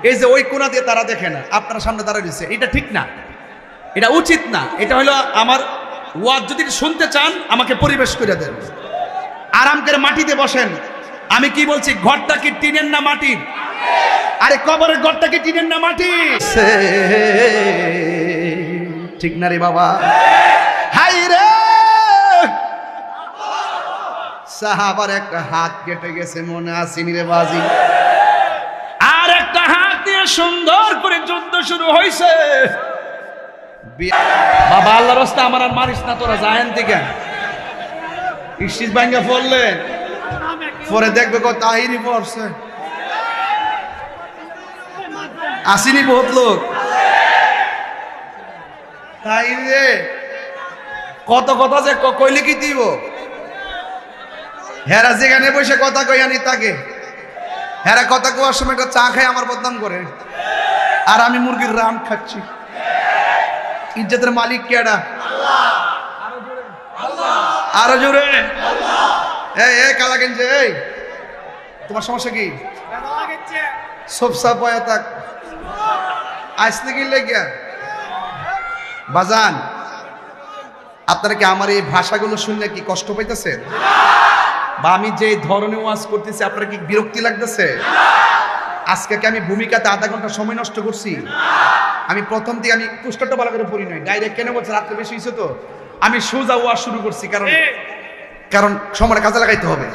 S1: এই যে ওই কোনা দিয়ে তারা দেখে না, আপনার সামনে দাঁড়িয়ে দিচ্ছে, এটা ঠিক না, এটা উচিত না। এটা হলো আমার ওয়াজ, যদি শুনতে চান আমাকে পরিবেশ করে দেন, আরাম করে মাটিতে বসেন। আমি কি বলছি, ঘরটা কি টিনের না মাটির? আরে কবরের ঘরটা কি টিনের না মাটির? ঠিক না রে বাবা? হাই রে, সাহাবার একটা হাত কেটে গেছে, মনে আসেনি রে বাজি? আর একটা হাত দিয়ে সুন্দর করে যুদ্ধ শুরু হয়েছে। বাবা আল্লাহর রাস্তা আমার আর মারিস না, তোরা যায়েন থেকে ইস্টিস ভাঙ্গা পড়লে পরে দেখবে কত তাহিরি পড়ছে, আসেনি বহুত লোক। তাই রে কত কথা যে কইলে কি দিব, হেরা যেখানে বসে কথা কই আনি তাকে, হেরা কথা কোয়ার সময় একটা চা খায় আমার বদনাম করে। আর আমি মুরগির রান খাচ্ছি। ইজ্জতের মালিক কেডা? আরো জোরে। এই কালা গেঞ্জে, এই তোমার সমস্যা কি? সব সাপ হয়ে থাক আসতে গেলে গিয়া বাজান। আপনারা কি আমার এই ভাষাগুলো শুনলে কি কষ্ট পাইতেছেন? বা আমি যে ধরনের ওয়াজ করতেছি আপনারা কি বিরক্তি লাগতেছে? আজকে কি আমি ভূমিকাতে আধা ঘন্টা সময় নষ্ট করছি? আমি প্রথম থেকে আমি পুস্তকটা ভালো করে পড়ি নাই, ডাইরেক্ট কেন বলছে রাত্রে বেশি হয়েছে তো আমি সোজা ওয়াজ শুরু করছি, কারণ সময় কাজে লাগাইতে হবে।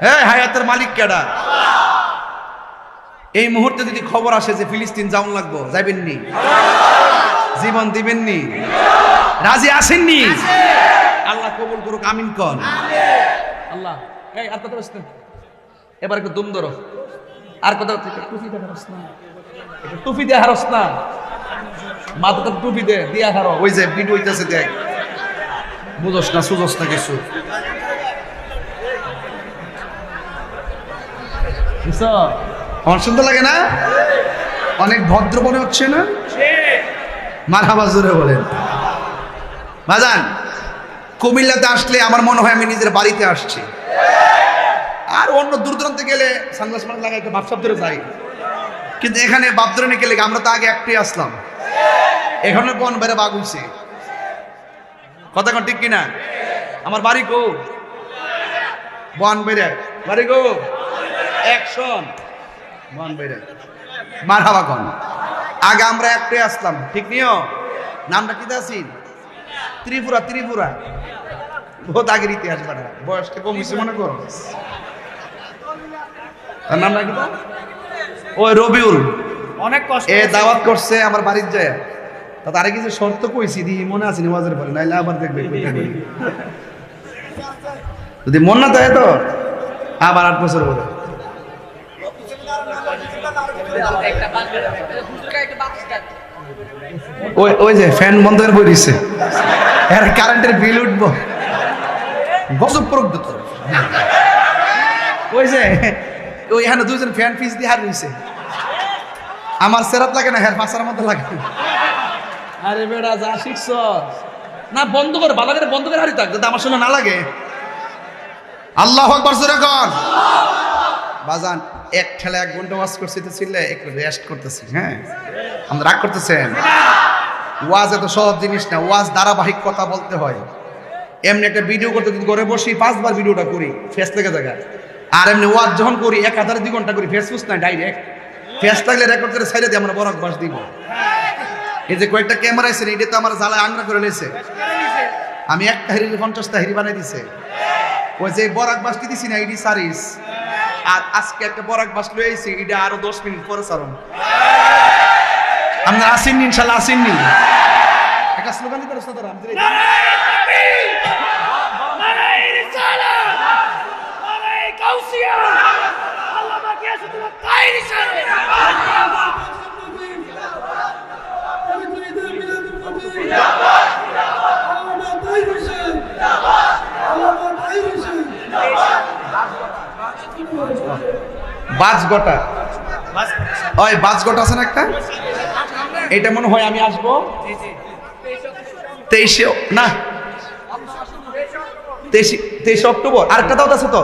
S1: হ্যাঁ, হায়াতের মালিক কেডা? এই মুহূর্তে যদি খবর আসে যে ফিলিস্তিন যাওন লাগবো, যাইবেননি? জীবন দিবেননি? রাজি আসেননি? আল্লাহ কবুল করুক, আমিন কন। আল্লাহ এই আর কথা বলছেন, এবার একটু দুম ধরো। আর কথা টুপি দেখা হারস না, টুপি দিয়ে হারস না, মাথাটা টুপি দে দিয়া হারো। ওই যে ভিডিও হইতেছে দেখ, বুঝোস না সুঝোস না কিছু। আমার সুন্দর লাগে না? অনেক ভদ্র মনে হচ্ছে না? মারহাবা জোরে বলেন। বাজান, কুমিল্লাতে আসলে আমার মনে হয় আমি নিজের বাড়িতে আসছি। আর অন্য দূর দূরান্তে গেলে সানগ্লাস মাস্ক লাগাই ভাবসাব ধরে যাই, কিন্তু এখানে বাপ ধরে গেলে আমরা তো আগে একটাই আসলাম, এখানে কোন বেড়ে বাঘ হইছে। কথা কোন ঠিক কিনা? আমার বাড়ি কো বন বেড়ে, বাড়ি গো অ্যাকশন বন বেড়ে। মারহাবা কোন। আগে আমরা একটাই আসলাম, ঠিক নিও? নামটা কি আছি? ত্রিপুরা। ত্রিপুরা বহুত আগের ইতিহাস, বাড়া বয়সটা কম হয়েছে মনে করো। তার নামটা কি? ওই রবিউল। অনেক কষ্ট এ দাওয়াত করছে আমার বাড়ির যায়। তা তারে কিছু শর্ত কইছি, দি মনে আছে নামাজের পরে, নাইলে আবার দেখবে যদি মন না থাকে তো আবার 8 বছর পরে। ওই যে ফ্যান বন্ধ করে বই দিচ্ছে, এর কারেন্টের বিল উঠবো, গজব প্রয়োগ দিত। ওই যে ওই এখানে দুইজন ফ্যান পিস দিয়ে হার রয়েছে, আমার সেরাত লাগে না, হ্যাঁ ফাঁসার মতো লাগে। আরে বেড়া যা শিখছ না বন্ধ করে, ভালো করে বন্ধ করে হারি থাক, যাতে আমার সঙ্গে না লাগে। আল্লাহু আকবার জোরে কর। বাজান এক ঠেলা 1 ঘন্টা ওয়াজ করছি তো ছিলে একটু রেস্ট করতেছি। হ্যাঁ, আমরা রাগ করতেছেন? ওয়াজ এত সহজ জিনিস না, ওয়াজ ধারাবাহিক কথা বলতে হয়। এমনি একটা ভিডিও করতে যদি ঘরে বসি 5 বার ভিডিওটা করি ফেস লেগে জায়গা, আর এমনি ওয়াজ যখন করি 1 ঘন্টা করি ফেসবুক না ডাইরেক্ট ফেস লাগলে রেকর্ড করে সাইডে দিয়ে আমরা বড় বাস দিব। এই যে কয়েকটা ক্যামেরা আছে এটা তো আমার জ্বালায় আংরা করে লেছে, আমি একটা হেরি 50টা হেরি বানাই দিছে। ওই যে বরাক বাসটি দিছি না এডি সারিস, আর আজকে একটা বরাক বাস লই আইছি, এটা আরো 10 মিনিট পরে সারম। আমরা আসেননি ইনশাআল্লাহ, আসেননি। একটা স্লোগান দিতে রাস্তা ধরে আমাদের বাজগটা, ওই বাজগটা আছে না একটা, এটা মনে হয় আমি আসবো 23 না 23 অক্টোবর। আরেকটা দাওয়াত আছে তো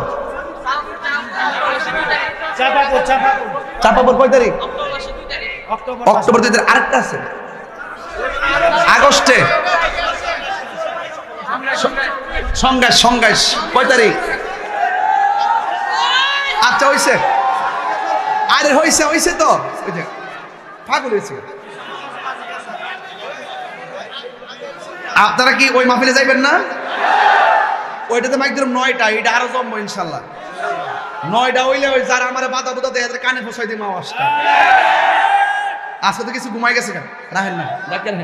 S1: চাপাপুর 5 তারিখ, অক্টোবর 2 তারিখ। আরেকটা আছে আগস্টে সংঘাস 5 তারিখ। আচ্ছা হইছে, আরে হইছে তো, ওই যে পাগল হয়েছে। আপনারা কি ওই মাহফিলে যাইবেন না? ওইটাতে মাইকদম 9টা, এটা আরো জমবো ইনশাল্লাহ। 9টা হইলে ওই যারা আমার বাধা বুধা দেয় কানে ফসাই দিই আওয়াজটা। আজকে তো কিছু ঘুমাই গেছে, কেন রাখেন না, দেখেন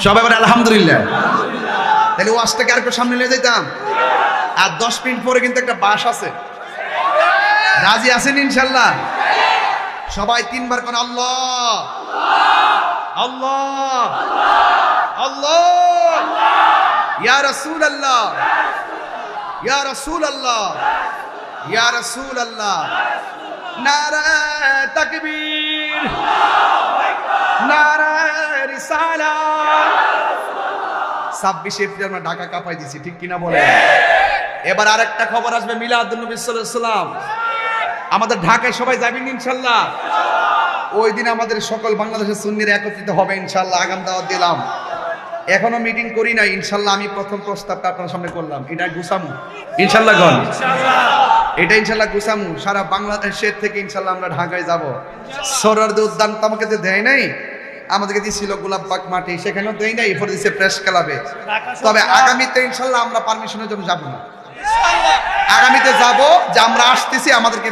S1: সবাই বলে আলহামদুলিল্লাহ। তাহলে ওয়াজটাকে আর একটু সামনে নিয়ে যাইতাম। আর 10 মিনিট পরে কিন্তু একটা বাস আছে, রাজি আছেন ইনশাল্লাহ? সবাই 3 বার কোন আল্লাহ আল্লাহ আল্লাহ, ইয়া রাসূলুল্লাহ ইয়া রাসূলুল্লাহ ইয়া রাসূলুল্লাহ, নারে তাকবীর, নারে রিসালাত। 26 এপ্রিল আমরা ঢাকা কাঁপাই দিছি, ঠিক কিনা বলেন? এবার আরেকটা খবর আসবে, মিলাদুন নবী সাল্লাল্লাহু আলাইহি ওয়াসাল্লাম। আমাদের ঢাকায় সবাই যাবেন ইনশাআল্লাহ। ওই দিন আমাদের সকল বাংলাদেশের সুন্নিরা একত্রিত হবে ইনশাআল্লাহ। আগাম দাওয়াত দিলাম, এখনো মিটিং করি নাই ইনশাআল্লাহ। আমি প্রথম প্রস্তাবটা আপনার সামনে করলাম, এটা গুছামু ইনশাআল্লাহ। এটা ইনশাআল্লাহ গুছামু। সারা বাংলাদেশের থেকে ইনশাআল্লাহ আমরা ঢাকায় যাব। সরোয়ারদী উদ্যান তো আমাকে দেয় নাই, আমাদেরকে দিয়েছিল গোলাপবাগ মাঠে, সেখানেও দেয় নাই, এরপর দিচ্ছে প্রেস ক্লাবে। তবে আগামীতে ইনশাআল্লাহ আমরা পারমিশনের জন্য যাব না, আগামীতে যাব যে আমরা আসতেছি, আমাদেরকে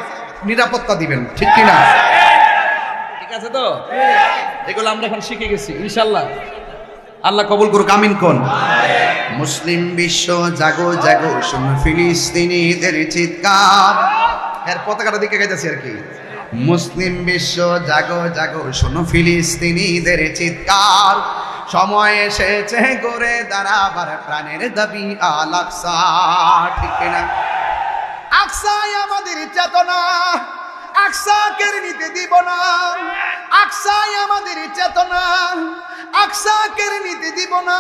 S1: নিরাপত্তা দিবেন, ঠিক কিনা? ঠিক আছে তো? এগুলো আমরা এখন শিখে গেছি ইনশাআল্লাহ। আল্লাহ কবুল করুক, আমিন কোন। মুসলিম বিশ্ব জাগো জাগো, শোনো ফিলিস্তিনিদের চিৎকার। এর পতাকাটা দিকে গাইতেছি আর কি। মুসলিম বিশ্ব জাগো জাগো, শোনো ফিলিস্তিনিদের চিৎকার। সময় এসেছে করে দাঁড়াবার, প্রাণের দাবি আল আকসা, ঠিক কিনা? আকসাই আমাদের চেতনা, আকসাকে নিতে দিব না। আকসাই আমাদের চেতনা, আকসাকে নিতে দিব না।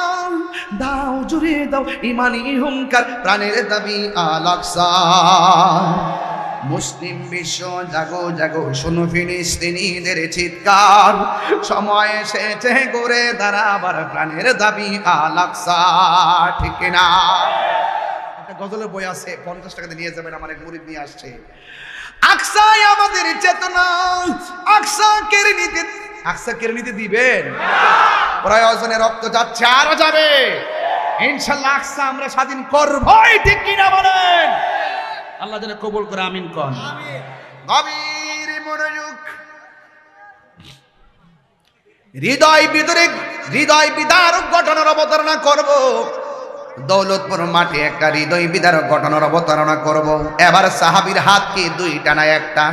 S1: দাও জুড়ে দাও ইমানি হুঙ্কার, প্রাণের দাবি আল আকসা। মুসলিম বিশ্ব জাগো জাগো, শোনো ফিলিস্তিনিদের চিৎকার। সময় এসেছে করে দাঁড়াবার, প্রাণের দাবি আল আকসা, ঠিক না? একটা গজলের বই আছে, 50 টাকাতে নিয়ে যাবেন, আমার এক মুরিদ নিয়ে আসছে। আকসাই আমাদের চেতনা, আকসা কেড়ে নিতে দিবেন? প্রয়োজনে রক্ত যাচ্ছে, আরো যাবে ইনশাআল্লাহ। আকসা আমরা স্বাধীন করবই, ঠিক কিনা বলেন? আল্লাহ যেন কবুল করে, আমিন কোন। গভীর মনোযোগ, হৃদয় বিদারক ঘটনার অবতারণা করব। দৌলতপুর মাঠে একটা হৃদয় বিদারক ঘটনার অবতারণা করব। এবার সাহাবীর হাত কি দুইটা না একটা?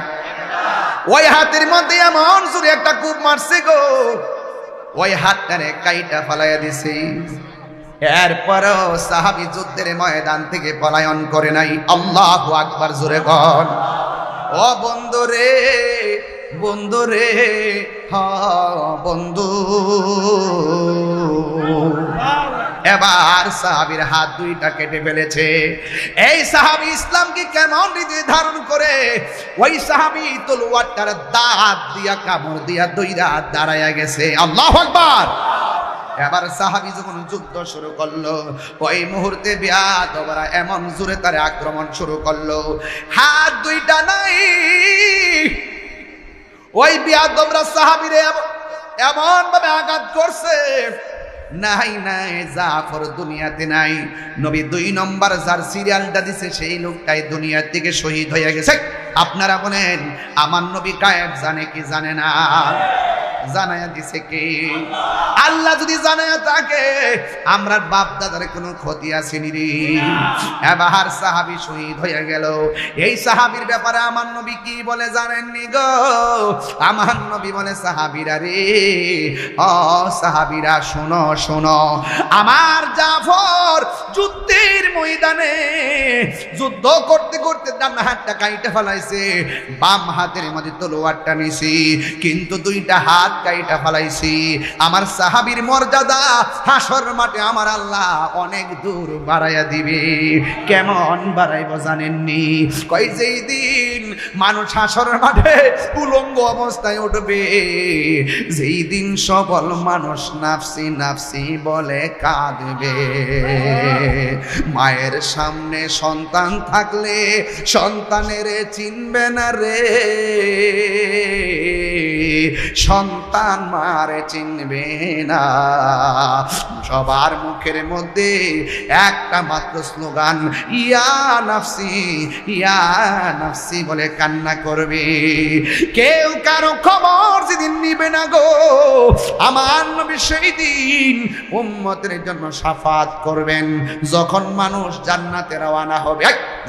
S1: ওই হাতের মধ্যে এমন জোরে একটা কূপ মারছে গো, ওই হাতটারে কাইটা ফালাইয়া দিছে। এরপরও সাহাবী যুদ্ধের ময়দান থেকে পলায়ন করে নাই। আল্লাহু আকবার, জোরে বল। ও বন্ধু রে, বন্ধু রে, বন্ধু। এবার সাহাবীর হাত দুইটা কেটে ফেলেছে। এই সাহাবী ইসলামকে কেমন রীতি ধারণ করে, ওই সাহাবী তলোয়ারটার দাঁত দিয়া কামড় দিয়া দইরা দাঁড়ায়া গেছে। আল্লাহু আকবার। এবার সাহাবী যখন যুদ্ধ শুরু করলো, ওই মুহূর্তে বিয়াদবরা এমন জোরে তারে আক্রমণ শুরু করলো, হাত দুইটা নাই। ওই বিয়াদবরা সাহাবীরে এমন ভাবে আঘাত করছে, নাই নাই জাফর দুনিয়াতে নাই। নবী 2 নম্বর যার সিরিয়ালটা দিছে, সেই লোকটাই দুনিয়ার থেকে শহীদ হয়ে গেছে। আপনারা বলেন আমার নবী গায়েব জানে কি জানে না? জানায়া দিছে কে? আল্লাহ যদি জানায়া থাকে, আমরা বাপ দাদার কোনো ক্ষতি আসেনি রে। এবার সাহাবী শহীদ হয়ে গেল। এই সাহাবীর ব্যাপারে আমার নবী কি বলে জানেননি গো? আমার নবী বলে, সাহাবীরা রে, ও সাহাবীরা শোনো শোনো, আমার জাফর যুদ্ধের ময়দানে যুদ্ধ করতে করতে ডান হাতটা কাইটা ফেলাইছে, বাম হাতের মধ্যে তলোয়ারটা নিছি, কিন্তু দুইটা হাত কাইটা ফেলাইছি। আমার সাহাবীর মর্যাদা হাসর মাঠে আমার আল্লাহ অনেক দূর বাড়াইয়া দিবে। কেমন বাড়াইব জানেননি? কই যেই দিন মানুষ হাসর মাঠে উলঙ্গ অবস্থায় উঠবে, যেই দিন সবল মানুষ নাফসি নাফসি বলে কাঁদবে। মায়ের সামনে সন্তান থাকলে সন্তানের চিনবে না রে, সন্তান মারে চিনবে না। সবার মুখের মধ্যে একটা মাত্র স্লোগান, ইয়া নাফসি ইয়া নাফসি বলে কান্না করবে। কেউ কারো খবর যেদিন নিবে না গো, আমার নবী সেই দিন উম্মতের জন্য শাফাত করবেন। যখন মানুষ জান্নাতে রওনা হবে,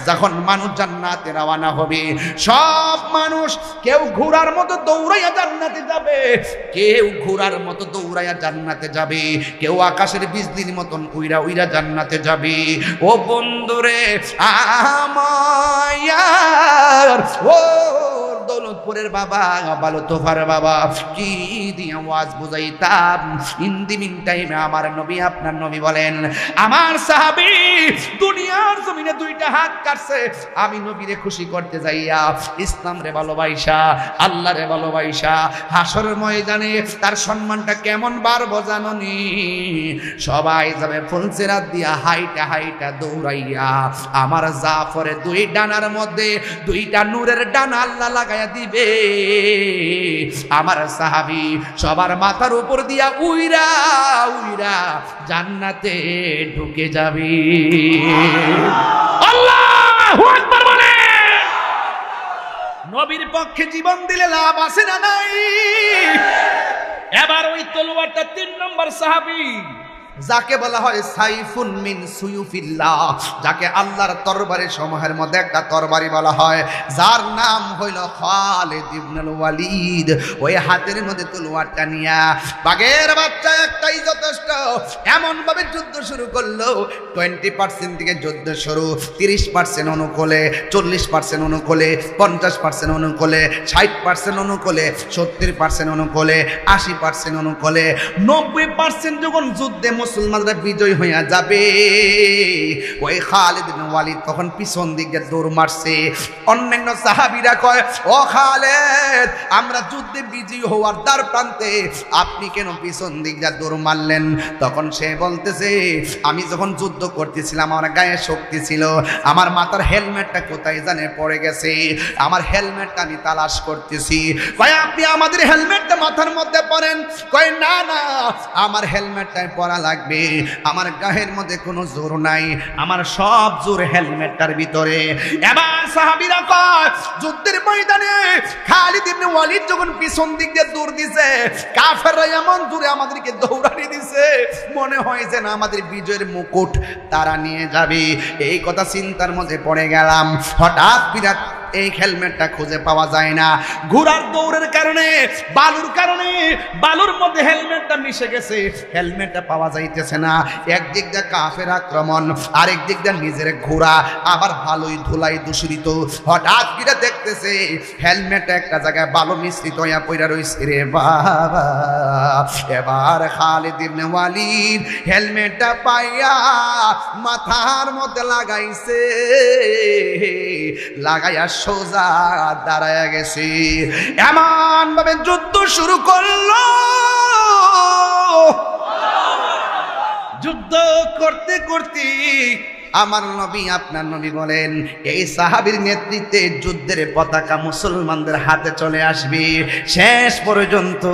S1: যখন মানুষ জান্নাতে রওনা হবে, সব মানুষ কেউ ঘোড়ার মতো দৌড়াইয়া জান্নাতে যাবে, কেউ ঘোড়ার মতো দৌড়াইয়া জান্নাতে যাবে, কেউ আকাশ আকাশের বিজলির মতন উইরা উইরা জান্নাতে যাবে। ও বন্ধুরে আমার, ও দৌলতপুরের বাবা, বালো তোফার বাবা, কি দিয়ে ওয়াজ বুঝাইতাম। ইন দি মিন টাইমে আমার নবী, আপনার নবী বলেন, আমার সাহাবী দুনিয়ার জমিনে দুইটা হাত কাটছে আমি নবীরে খুশি করতে যাইয়া, ইসলাম রে ভালোবাসা, আল্লাহ রে ভালোবাসা, হাসরের ময়দানে তার সম্মানটা কেমন বাড়বো জাননি? সবাই যাবে ফুলসিরাত দিয়া হাইটা হাইটা দৌড়াইয়া, আমার জাফরের দুই ডানার মধ্যে দুইটা নূরের ডানা আল্লাহ লাগাইয়া দিবে। আমার সাহাবী সবার মাথার উপর দিয়া উইরা উইরা জান্নাতে ঢুকে যাবে। আল্লাহু আকবার বলে। নবীর পক্ষে জীবন দিলে লাভ আছে না নাই? এবার ওই তলোয়ারটা 3 নম্বর সাহাবী, যাকে বলা হয় সাইফুন মিন সুয়ুফিল্লাহ, যাকে আল্লাহর তরবারি সমূহের মধ্যে একটা তরবারি বলা হয়, যার নাম হইল খালিদ ইবনুল ওয়ালিদ। ওই হাতের মধ্যে তলোয়ারটা নিয়া বাঘের বাচ্চা একটাই যথেষ্ট, এমন ভাবে যুদ্ধ শুরু করলো। 20% থেকে যুদ্ধ শুরু, 30% অনুকূলে, 40% অনুকূলে, 50% অনুকূলে, 60% অনুকূলে, 70% অনুকূলে, 80% অনুকূলে, 90% যখন যুদ্ধে মুসলমানরা বিজয় হইয়া যাবে, ওই খালিদ ইবনে ওয়ালিদ তখন পিছন দিকে দৌড় মারছে। অন্যান্য সাহাবীরা কয়, ও খালিদ, আমরা যুদ্ধে বিজয় হওয়ার দ্বার প্রান্তে, আপনি কেন পিছন দিকে দৌড় মারলেন? তখন সে বলতেছে, আমি যখন যুদ্ধ করতেছিলাম আমার গায়ে শক্তি ছিল, আমার মাথার হেলমেটটা কোথায় জানে পড়ে গেছে, আমার হেলমেটটা আমি তালাশ করতেছি। কয়, আপনি আমাদের হেলমেটটা মাথার মধ্যে পরেন। কয়, না না, আমার হেলমেটটাই পরা লাগবে, আমার গায়ের মধ্যে কোনো জোর নাই, আমার সব জোর হেলমেটটার ভিতরে। এবার সাহাবীরা কয়, যুদ্ধের ময়দানে খালিদ ইবনে ওয়ালিদ যখন পিছন দিক দিয়ে দৌড় দিছে, কাফেররা এমন দূরে আমাদেরকে দৌড়ানি দিছে, মনে হয় যে না আমাদের বিজয়ের মুকুট তারা নিয়ে যাবে। এই কথা চিন্তার মধ্যে পড়ে গেলাম। হঠাৎ বিরাট এই হেলমেটটা খুঁজে পাওয়া যায় না। ঘোড়ার দৌড়ের কারণে, বালুর কারণে, বালুর মধ্যে হেলমেটটা মিশে গেছে, হেলমেটটা পাওয়া যাইতেছে না। একদিক দিয়ে কাফের আক্রমণ, আরেক দিক দিয়ে নিজের ঘোড়া আবার ভালোই ধুলাই দূষিত। হঠাৎ গিয়ে দেখতেছে হেলমেটটা একটা জায়গায় বালু মিশ্রিত হইয়া পইরা রইছে রে বাবা। এবার খালিদ ইবনে ওয়ালিদ হেলমেটটা পাইয়া মাথার মধ্যে লাগাইছে, লাগাইয়া সোজা দাঁড়ায় গেছে। এমন ভাবে যুদ্ধ শুরু করলো। যুদ্ধ করতে করতে আমার নবী, আপনার নবী বলেন, এই সাহাবীর নেতৃত্বে যুদ্ধের পতাকা মুসলমানদের হাতে চলে আসবে। শেষ পর্যন্ত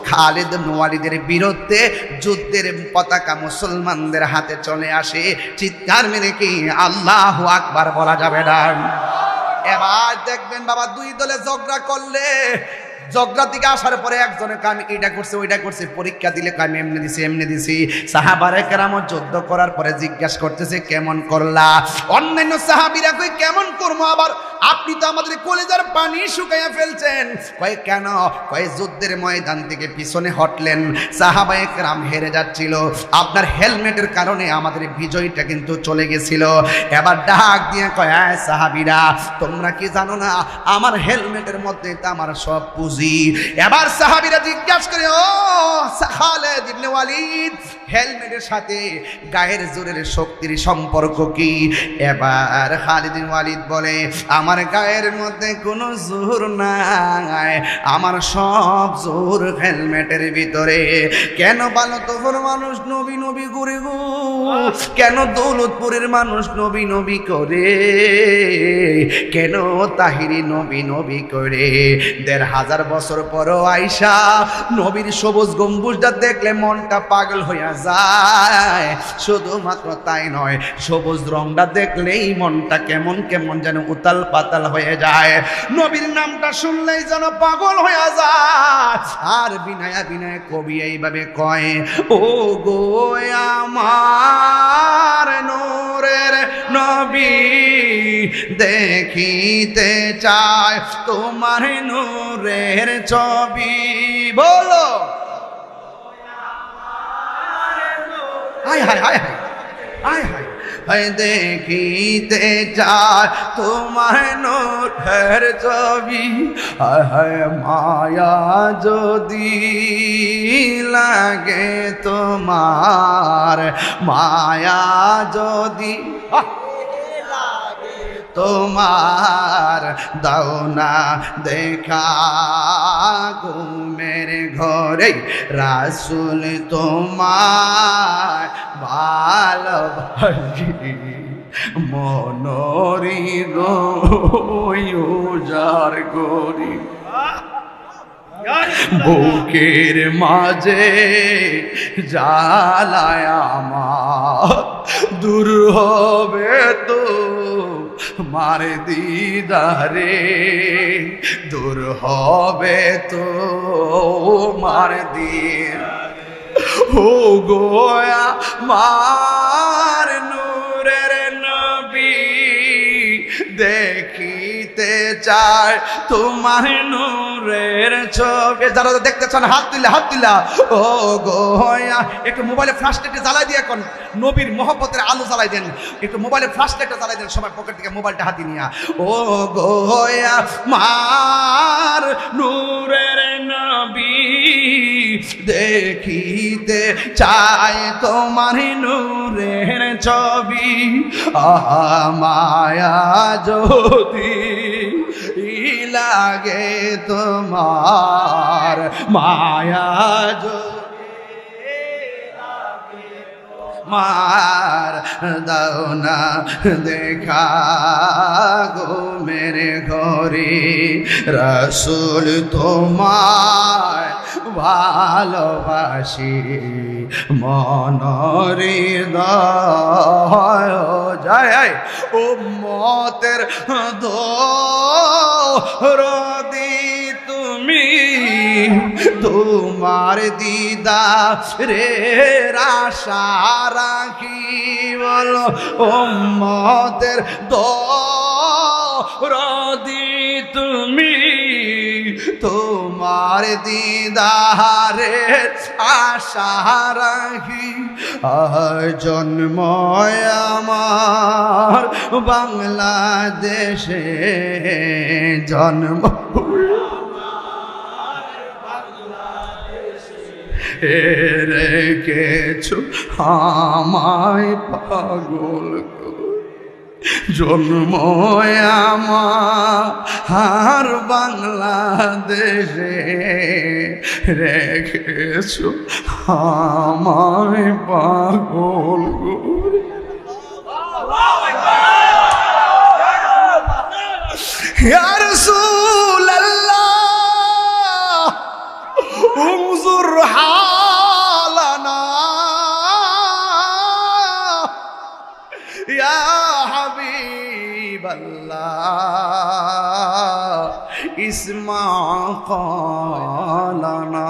S1: খালিদ ইবনে ওয়ালিদের বিরুদ্ধে যুদ্ধের পতাকা মুসলমানদের হাতে চলে আসে। চিৎকার মেরে কি আল্লাহু আকবার বলা যাবে না? এবার দেখবেন বাবা, দুই দলে ঝগড়া করলে, ঝগড়া থেকে আসার পরে একজনে কাম এটা করছে ওইটা করছে, পরীক্ষা দিলে কাম এমনি দিছি এমনি দিছি। সাহাবায়ে কেরাম যুদ্ধ করার পরে জিজ্ঞাসা করতেছে, কেমন করলা? অন্যান্য সাহাবীরা কই, কেমন করবো আবার, আপনি তো আমাদের কলিজার পানি শুকাইয়া ফেলছেন। কয়, কেন? কয়, যুদ্ধের ময়দান থেকে পিছনে হটলেন, সাহাবায়ে কেরাম হেরে যাচ্ছিল, আপনার হেলমেটের কারণে আমাদের বিজয়টা কিন্তু চলে গেছিল। এবার ডাক দিয়ে কয়, সাহাবীরা, তোমরা কি জানো না আমার হেলমেটের মধ্যে তো আমার সব পুঁজি। এবার সাহাবীরা জিজ্ঞাসা করে, ও খালিদ ইবনে ওয়ালিদ, হেলমেটের সাথে গায়ের জোরের শক্তির সম্পর্ক কি? এবার খালিদ ইবনে ওয়ালিদ বলে, আমার গায়ের মধ্যে কোনো জোর নাই, আমার সব জোর হেলমেটের ভিতরে। কেন বলো তোর মানুষ নবী নবী করে গো, কেন দৌলতপুরের মানুষ নবী নবী করে, কেন তাহিরি নবী নবী করে? ১৫০০ বছর পরও আইসা নবীর সবুজ গম্বুজটা দেখলে মনটা পাগল হইয়া যায়। শুধুমাত্র তাই নয়, সবুজ রংটা দেখলেই মনটা কেমন কেমন যেন উতাল পাতাল হয়ে যায়। নবীর নামটা শুনলেই যেন পাগল হয়ে যায়। আর বিনয়া বিনয় কবি এইভাবে কয়, ও গো আমার নূরের নবী, দেখিতে চায় তোমার নূরের ছবি। বলো, হায় হায় হায় হায় হায় হায় হায় দেখিতে চায় তোমার নূরের ছবি, হায় হায় মায়া যদি লাগে তোমার, মায়া যদি তোমার, দাও না দেখা ঘুমের ঘরে রাসূল তোমার ভালোবাসি, মনরি উজার করি, বুকের মাঝে জ্বালায় আমার, দূর হবে তো মার দিদারে, দূর হবে তো মার দিদারে, ও গোয়া মার নূরের নবী, দেখিতে চায় তোমার নূরের ছবি। যারা দেখতে চান হাত দিলে, হাত দিলা। ও গোয়া, একটু মোবাইলে ফ্ল্যাশ লাইটে জ্বালাই দিয়ে এখন নবীর মহব্বতের আলো জ্বালাই দেন, একটু মোবাইলে ফ্ল্যাশ লাইটটা জ্বালাই দেন সবাই পকেট থেকে মোবাইলটা হাতে নিয়া। ও গোয়া মার নূরের নবী, দেখিতে চায় তোমার নূরের ছবি, আহা মায়া যদি লাগে তোমার, মায়া যদি মার, দাও না দেখা ঘুমের ঘরে রাসূল তোমার ভালোবাসি, মনরে হৃদয় যায় উম্মতের দরদি তুমি, তোমার দিদারের আশা রাখি, বলো উম্মতের দরদি তুমি, তোমার দিদারের আশা রাখি, জন্ম আমার বাংলাদেশে, জন্ম রেখেছো আমায় পাগল, জন্ম আমার বাংলাদেশে, রেখেছো আমায় পাগল। ইয়া রাসূলাল্লাহ উনজুর হালানা, ইয়া হাবিবাল্লাহ ইসমা ক্বালানা।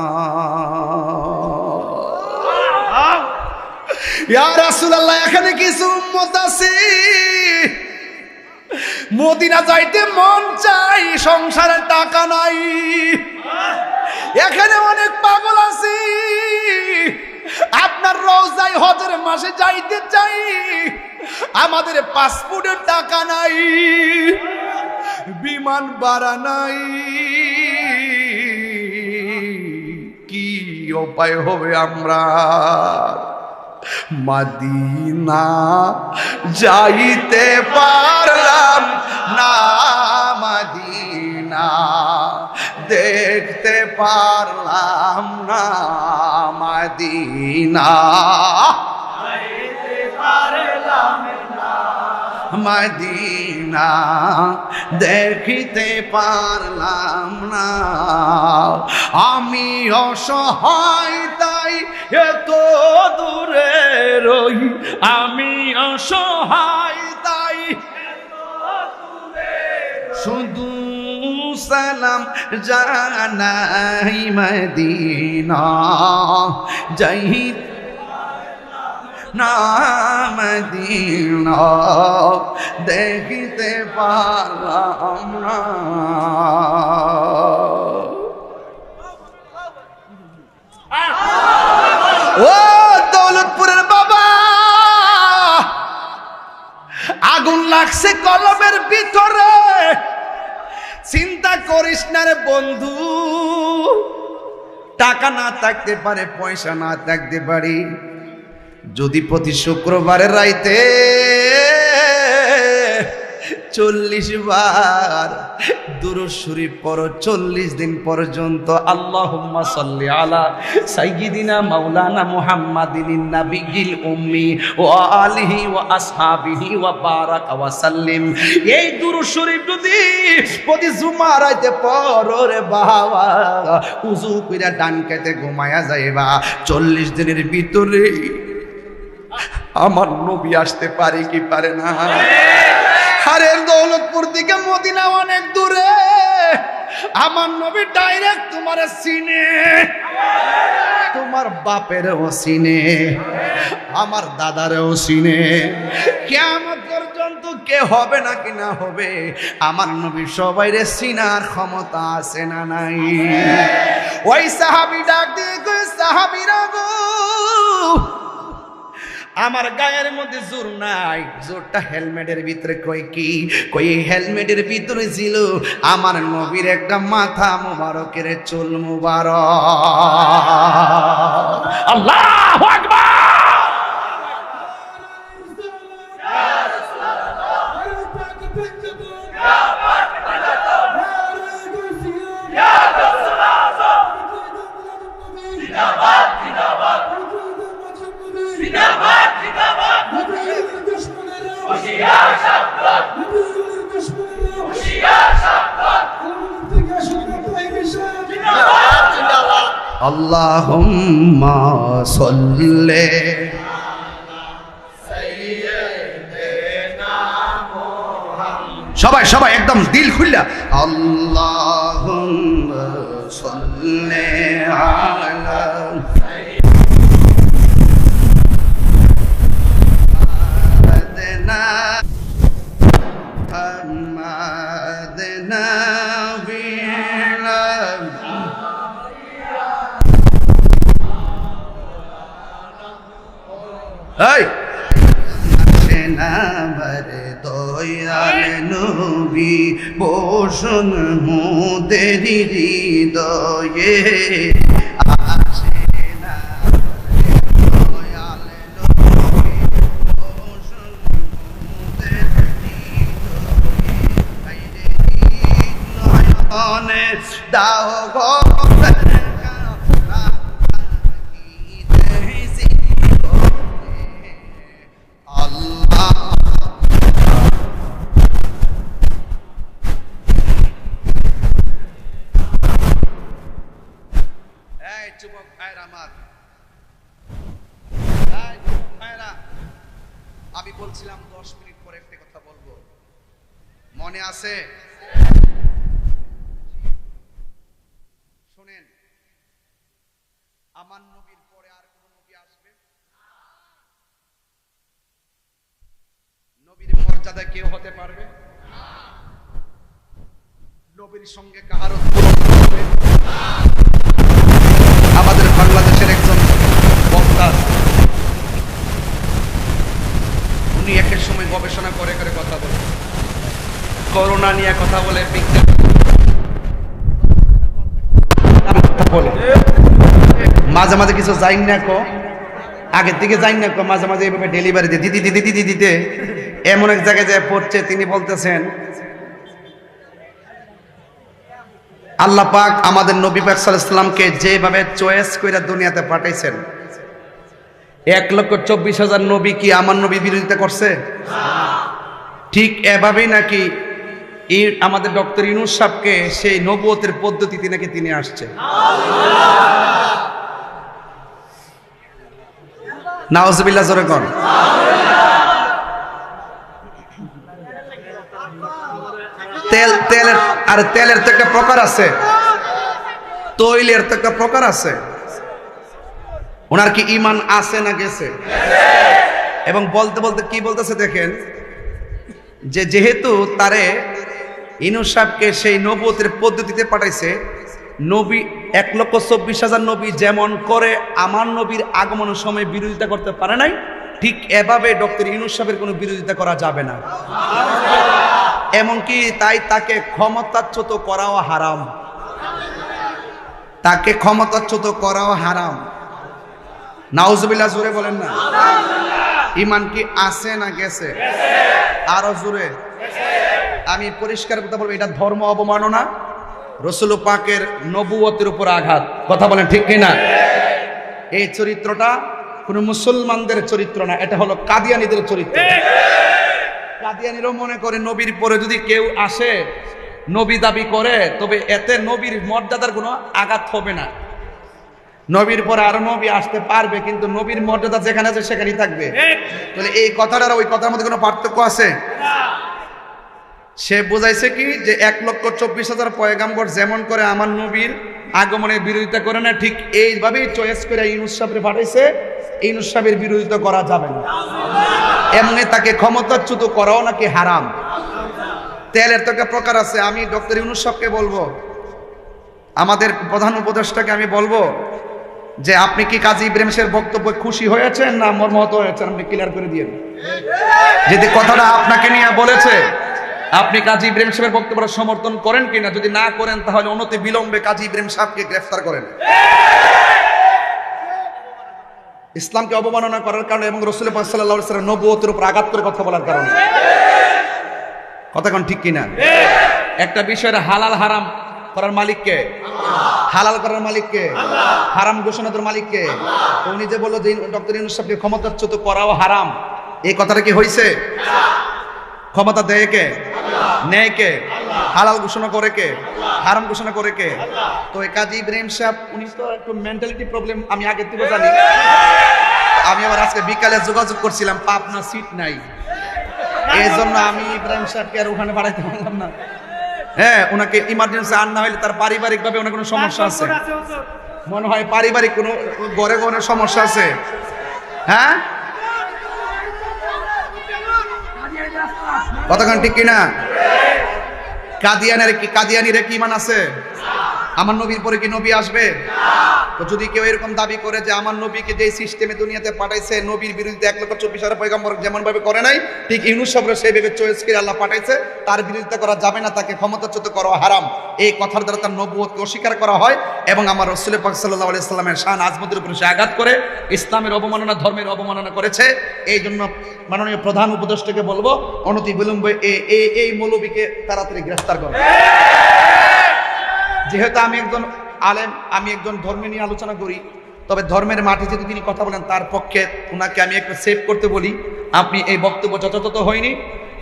S1: ইয়া রাসূলুল্লাহ, এখানে কিছু উম্মত আছে মদিনা যাইতে মন চাই, সংসারে টাকা নাই। এখানে অনেক পাগল আছে আপনার রওজায় হজের মাসে যাইতে চাই, আমাদের পাসপোর্টের টাকা নাই, বিমান ভাড়া নাই, কি উপায় হবে আমরা মদিনা যাইতে পারলাম না, মদিনা দেখতে পারলাম না, মদিনা যাইতে পারলাম না, মদিনা দেখিতে পারলাম না, আমি অসহায় তাই এত দূরে রই, আমি অসহায় তাই শুধু সালাম জানাই মদিনা যাইতে না, মদিনা দেখিতে পারলাম না। ও দৌলতপুরের বাবা, রাখছে কলমের ভিতরে। চিন্তা করিস না রে বন্ধু, টাকা না থাকতে পারে, পয়সা না থাকতে পারে, যদি প্রতি শুক্রবারের রাইতে 40 বার দুরূদ শরীফ পড়ো, 40 দিন পর্যন্ত। আল্লাহুম্মা সাল্লি আলা সাইয়্যিদিনা মাওলানা মুহাম্মাদিন নাবিয়্যিল উম্মি ওয়া আলিহি ওয়া আসহাবিহি ওয়া বারাকা ওয়া সাল্লিম। এই দুরূদ শরীফ যদি প্রতি জুমার রাতে পড়ো রে বাবা, উযু কইরা ডান কাতে ঘুমায়া যাইবা, 40 দিনের ভিতরে আমার নবী আসতে পারে কি পারে না? আরে দৌলতপুর থেকে মদিনা অনেক দূরে, আমার নবী ডাইরেক্ট তোমার সিনে, তোমার বাপেরও সিনে, আমার দাদারও সিনে। কিয়ামত পর্যন্ত কে হবে নাকি না হবে, আমার নবী সবাইরে সিনার ক্ষমতা আছে না নাই? ওই সাহাবী ডাক দিয়ে কই, সাহাবীরা গো, আমার গায়ের মধ্যে জোর নাই, জোরটা হেলমেটের ভিতরে। কই কি? কই হেলমেটের ভিতরে ছিল আমার নবীর একটা মাথা মুবারকের চুল মুবারক। আল্লাহু আকবার। আল্লাহুম্মা সাল্লি সবাই সবাই একদম দিল খুললা, আল্লাহুম্মা সাল্লি আলা দয়াল নবী বসুন মোদের হৃদয়ে, আসে না দয়াল নবী বসুন মোদের হৃদয়ে, দাও গো আমি বলছিলাম 10 মিনিট পরে একটা কথা বলবো, মনে আছে? শুনেন, আমার নবীর পরে আর কোন নবী আসবে? নবীর মর্যাদা কেউ হতে পারবে? নবীর সঙ্গে কাহার তুলনা হবে? আমাদের বাংলাদেশের একজন বক্তা, উনি একের সময় গবেষণা করে করে কথা বলে, করোনা নিয়ে কথা বলে, বিজ্ঞান বলে, মাঝে মাঝে কিছু যাই না কো, আগের থেকে যাই না কো, মাঝে মাঝে এইভাবে ডেলিভারি দিতে দিতে দিতে দিতে এমন এক জায়গায় যায় পড়ছে, তিনি বলতেছেন আল্লাহ পাক আমাদের নবী পাক সাল্লাল্লাহু আলাইহি সাল্লামকে যেভাবে চয়েস কইরা দুনিয়াতে পাঠাইছেন, 1,24,000 নবী কি আমার নবী বিরোধিতা করছে? ঠিক এভাবেই নাকি এই আমাদের ডক্টর ইউনূস সাহেবকে সেই নবুয়তের পদ্ধতিতে নাকি তিনি আসছে। নাউজুবিল্লাহ, জোরে কোন। তেলের আর তেলের তো একটা প্রকার আছে, তৈলের তো একটা প্রকার আছে। ওনার কি ঈমান আছে না গেছে? এবং বলতে বলতে কি বলতেছে দেখেন, যে যেহেতু তারে ইউনূস সাহেবকে সেই নবুয়তের পদ্ধতিতে পাঠাইছে, নবী 1,24,000 নবী যেমন করে আমার নবীর আগমনের সময় বিরোধিতা করতে পারে নাই, ঠিক এভাবে ডক্টর ইউনূস সাহেবের কোনো বিরোধিতা করা যাবে না। এমনকি তাই তাকে ক্ষমতাচ্যুত করাও হারাম, তাকে ক্ষমতাচ্যুত করাও হারাম। নাউজুবিল্লাহ, জোরে বলেন না। ইমান কি আছে না গেছে? আরো জোরে। আমি পরিষ্কার কথা বলবো, এটা ধর্ম অবমাননা, রাসূল পাকের নবুয়তের উপর আঘাত। কথা বলেন ঠিক কিনা? এই চরিত্রটা কোন মুসলমানদের চরিত্র না, এটা হলো কাদিয়ানীদের চরিত্র। কাদিয়ানীরাও মনে করে নবীর পরে যদি কেউ আসে নবী দাবি করে, তবে এতে নবীর মর্যাদার কোনো আঘাত হবে না। নবীর পরে আরো নবী আসতে পারবে, কিন্তু নবীর মর্যাদা যেখানে আছে সেখানেই থাকবে। তাহলে এই কথাটার ওই কথার মধ্যে কোনো পার্থক্য আছে? সে বুঝাইছে কি যে 1,24,000 পয়গাম্বর যেমন করে আমার নবীর আগমনের বিরোধিতা করে না, ঠিক এইভাবেই চয়েস করে ইউনূস সাহেবকে পাঠাইছে। ইউনূস সাহেবের বিরোধিতা করা যাবে না। এমনি তাকে ক্ষমতাচ্যুত করাও নাকি হারাম। তেলের তো একটা প্রকার আছে। আমি ডক্টর ইউনূস সাহেবকে বলবো, আমাদের প্রধান উপদেষ্টাকে আমি বলবো যে আপনি কি কাজী ইব্রাহিম সাহেবের বক্তব্যে খুশি হয়েছেন না মর্মাহত হয়েছেন? আপনি ক্লিয়ার করে দিয়েন। যদি কথাটা আপনাকে নিয়ে বলেছে, আপনি কাজী ইব্রাহিম সাহেবের বক্তব্য সমর্থন করেন কিনা? যদি না করেন তাহলে অনতি বিলম্বে কাজী ইব্রাহিম সাহেবকে গ্রেফতার করেন। ইসলামকে অবমাননা করার কারণে এবং রাসূল পাক সাল্লাল্লাহু আলাইহি ওয়াসাল্লাম নবুয়তের উপর আঘাত করে কথা বলার কারণে। কথা কোন ঠিক কিনা? একটা বিষয়ের হালাল হারাম করার মালিক কে? হালাল করার মালিক কে? হারাম ঘোষণার মালিক কে? উনি যে বলল যে ডক্টর ইউনূস সাহেবকে ক্ষমতাচ্যুত করাও হারাম, এই কথাটা কি হইছে? ক্ষমতা দেয় কে? নেয় কে? হালাল ঘোষণা করে কে? হারাম ঘোষণা করে কে? তো এই কাজী ইব্রাহিম সাহেব উনি তো একটু মেন্টালিটি প্রবলেম, আমি আগে থেকে জানি। আমি আবার আজকে বিকালে যোগাযোগ করছিলাম, পাবনা সিট নাই, এই জন্য আমি ইব্রাহিম সাহেবকে আর ওখানে পাঠাইতে পারলাম না। হ্যাঁ, ওনাকে ইমার্জেন্সি আনা হইলে তার পারিবারিক ভাবে ওনার কোনো সমস্যা আছে মনে হয়, পারিবারিক কোনো ঘরে ঘরে সমস্যা আছে। হ্যাঁ, কতক্ষণ ঠিক কিনা? কাদিয়ানির কি ইমান আছে? আমার নবীর পরে কি নবী আসবে? তো যদি কেউ এরকম দাবি করে যে আমার নবীকে যে সিস্টেমে দুনিয়াতে পাঠাইছে, নবীর বিরুদ্ধে 1,24,000 পয়গম্বর যেমন ভাবে করে নাই, ঠিক ইউনূস সাহেবরা সেইভাবে চয়েস করে আল্লাহ পাঠাইছে, তার বিরোধিতা করা যাবে না, তাকে ক্ষমতাচ্যুত করা হারাম। এই কথার দ্বারা তার নবুয়তকে অস্বীকার করা হয় এবং আমার রাসূল পাক সাল্লাল্লাহু আলাইহি সাল্লামের শান আজমতের উপরে সে আঘাত করে ইসলামের অবমাননা, ধর্মের অবমাননা করেছে। এই জন্য মাননীয় প্রধান উপদেষ্টাকে বলবো, অনতি বিলম্বে এই মৌলবীকে তাড়াতাড়ি গ্রেফতার করো। যেহেতু আমি একজন আলেম, আমি একজন ধর্ম নিয়ে আলোচনা করি, তবে ধর্মের মাঠে যদি তিনি কথা বলেন তার পক্ষে ওনাকে আমি একটু সেভ করতে বলি। আপনি এই বক্তব্য যথাযথ হয়নি,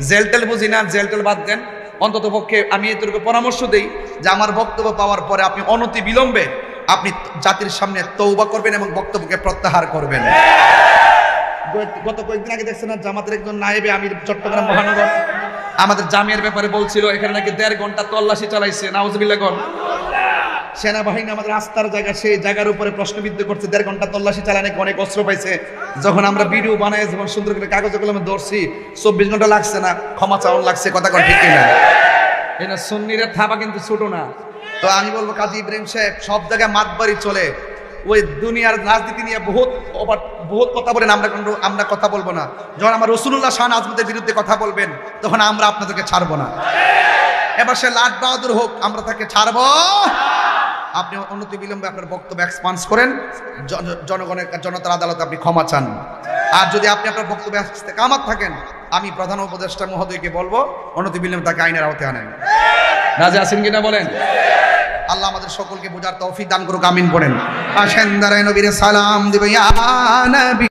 S1: জেল টেল বুঝি না, জেল টেল বাদ দেন। অন্তত পক্ষে আমি এদেরকে পরামর্শ দেই যে আমার বক্তব্য পাওয়ার পরে আপনি অনতি বিলম্বে আপনি জাতির সামনে তওবা করবেন এবং বক্তব্যকে প্রত্যাহার করবেন। গত কয়েকদিন আগে দেখছেন না, জামাতের একজন নায়েবে আমির চট্টগ্রাম মহানগর আমাদের জামিয়ার ব্যাপারে বলছিল, এখানে নাকি 1.5 ঘন্টা তল্লাশি চালাইছে। নাউজুবিল্লাহ। সেনাবাহিনী আমাদের আস্থার জায়গা, সেই জায়গার উপরে প্রশ্নবিদ্ধ করছে, 1.5 ঘন্টা তল্লাশি চালায় নাকি অনেক অস্ত্র পাইছে। যখন আমরা ভিডিও বানাই, যখন সুন্দর করে কাগজে কলমে ধরছি, 24 ঘন্টা লাগছে না, ক্ষমা চাওয়ান লাগছে। কথা কোন ঠিক কিনা? এই না, সুন্নিরা থাবা কিন্তু ছোট না। তো আমি বলবো কাজী ইব্রাহিম সাহেব সব জায়গায় মাতবাড়ি চলে, ওই দুনিয়ার রাজনীতি নিয়ে বহুত কথা বলেন, আমরা কথা বলবো না। যখন আমার রাসূলুল্লাহ শান আজমতের বিরুদ্ধে কথা বলবেন, তখন আমরা আপনাদেরকে ছাড়বো না। এবার সে লাট বাহাদুর হোক, আমরা তাকে ছাড়বো। আপনি অনতি বিলম্বে আপনার বক্তব্য এক্সপান্স করেন, জনতার আদালতে আপনি ক্ষমা চান। আর যদি আপনি আপনার বক্তব্য ইস্তেকামাত থাকেন, আমি প্রধান উপদেষ্টা মহোদয়কে বলবো অনতি বিলম্বে তাকে আইনের আওতায় আনেন। রাজি আছেন কিনা বলেন? আল্লাহ আমাদের সকলকে বোঝার তৌফিক দান করুক, আমিন বলেন। আসেন দাঁড়ায় নবীর সালাম দিবে ইয়া নবী।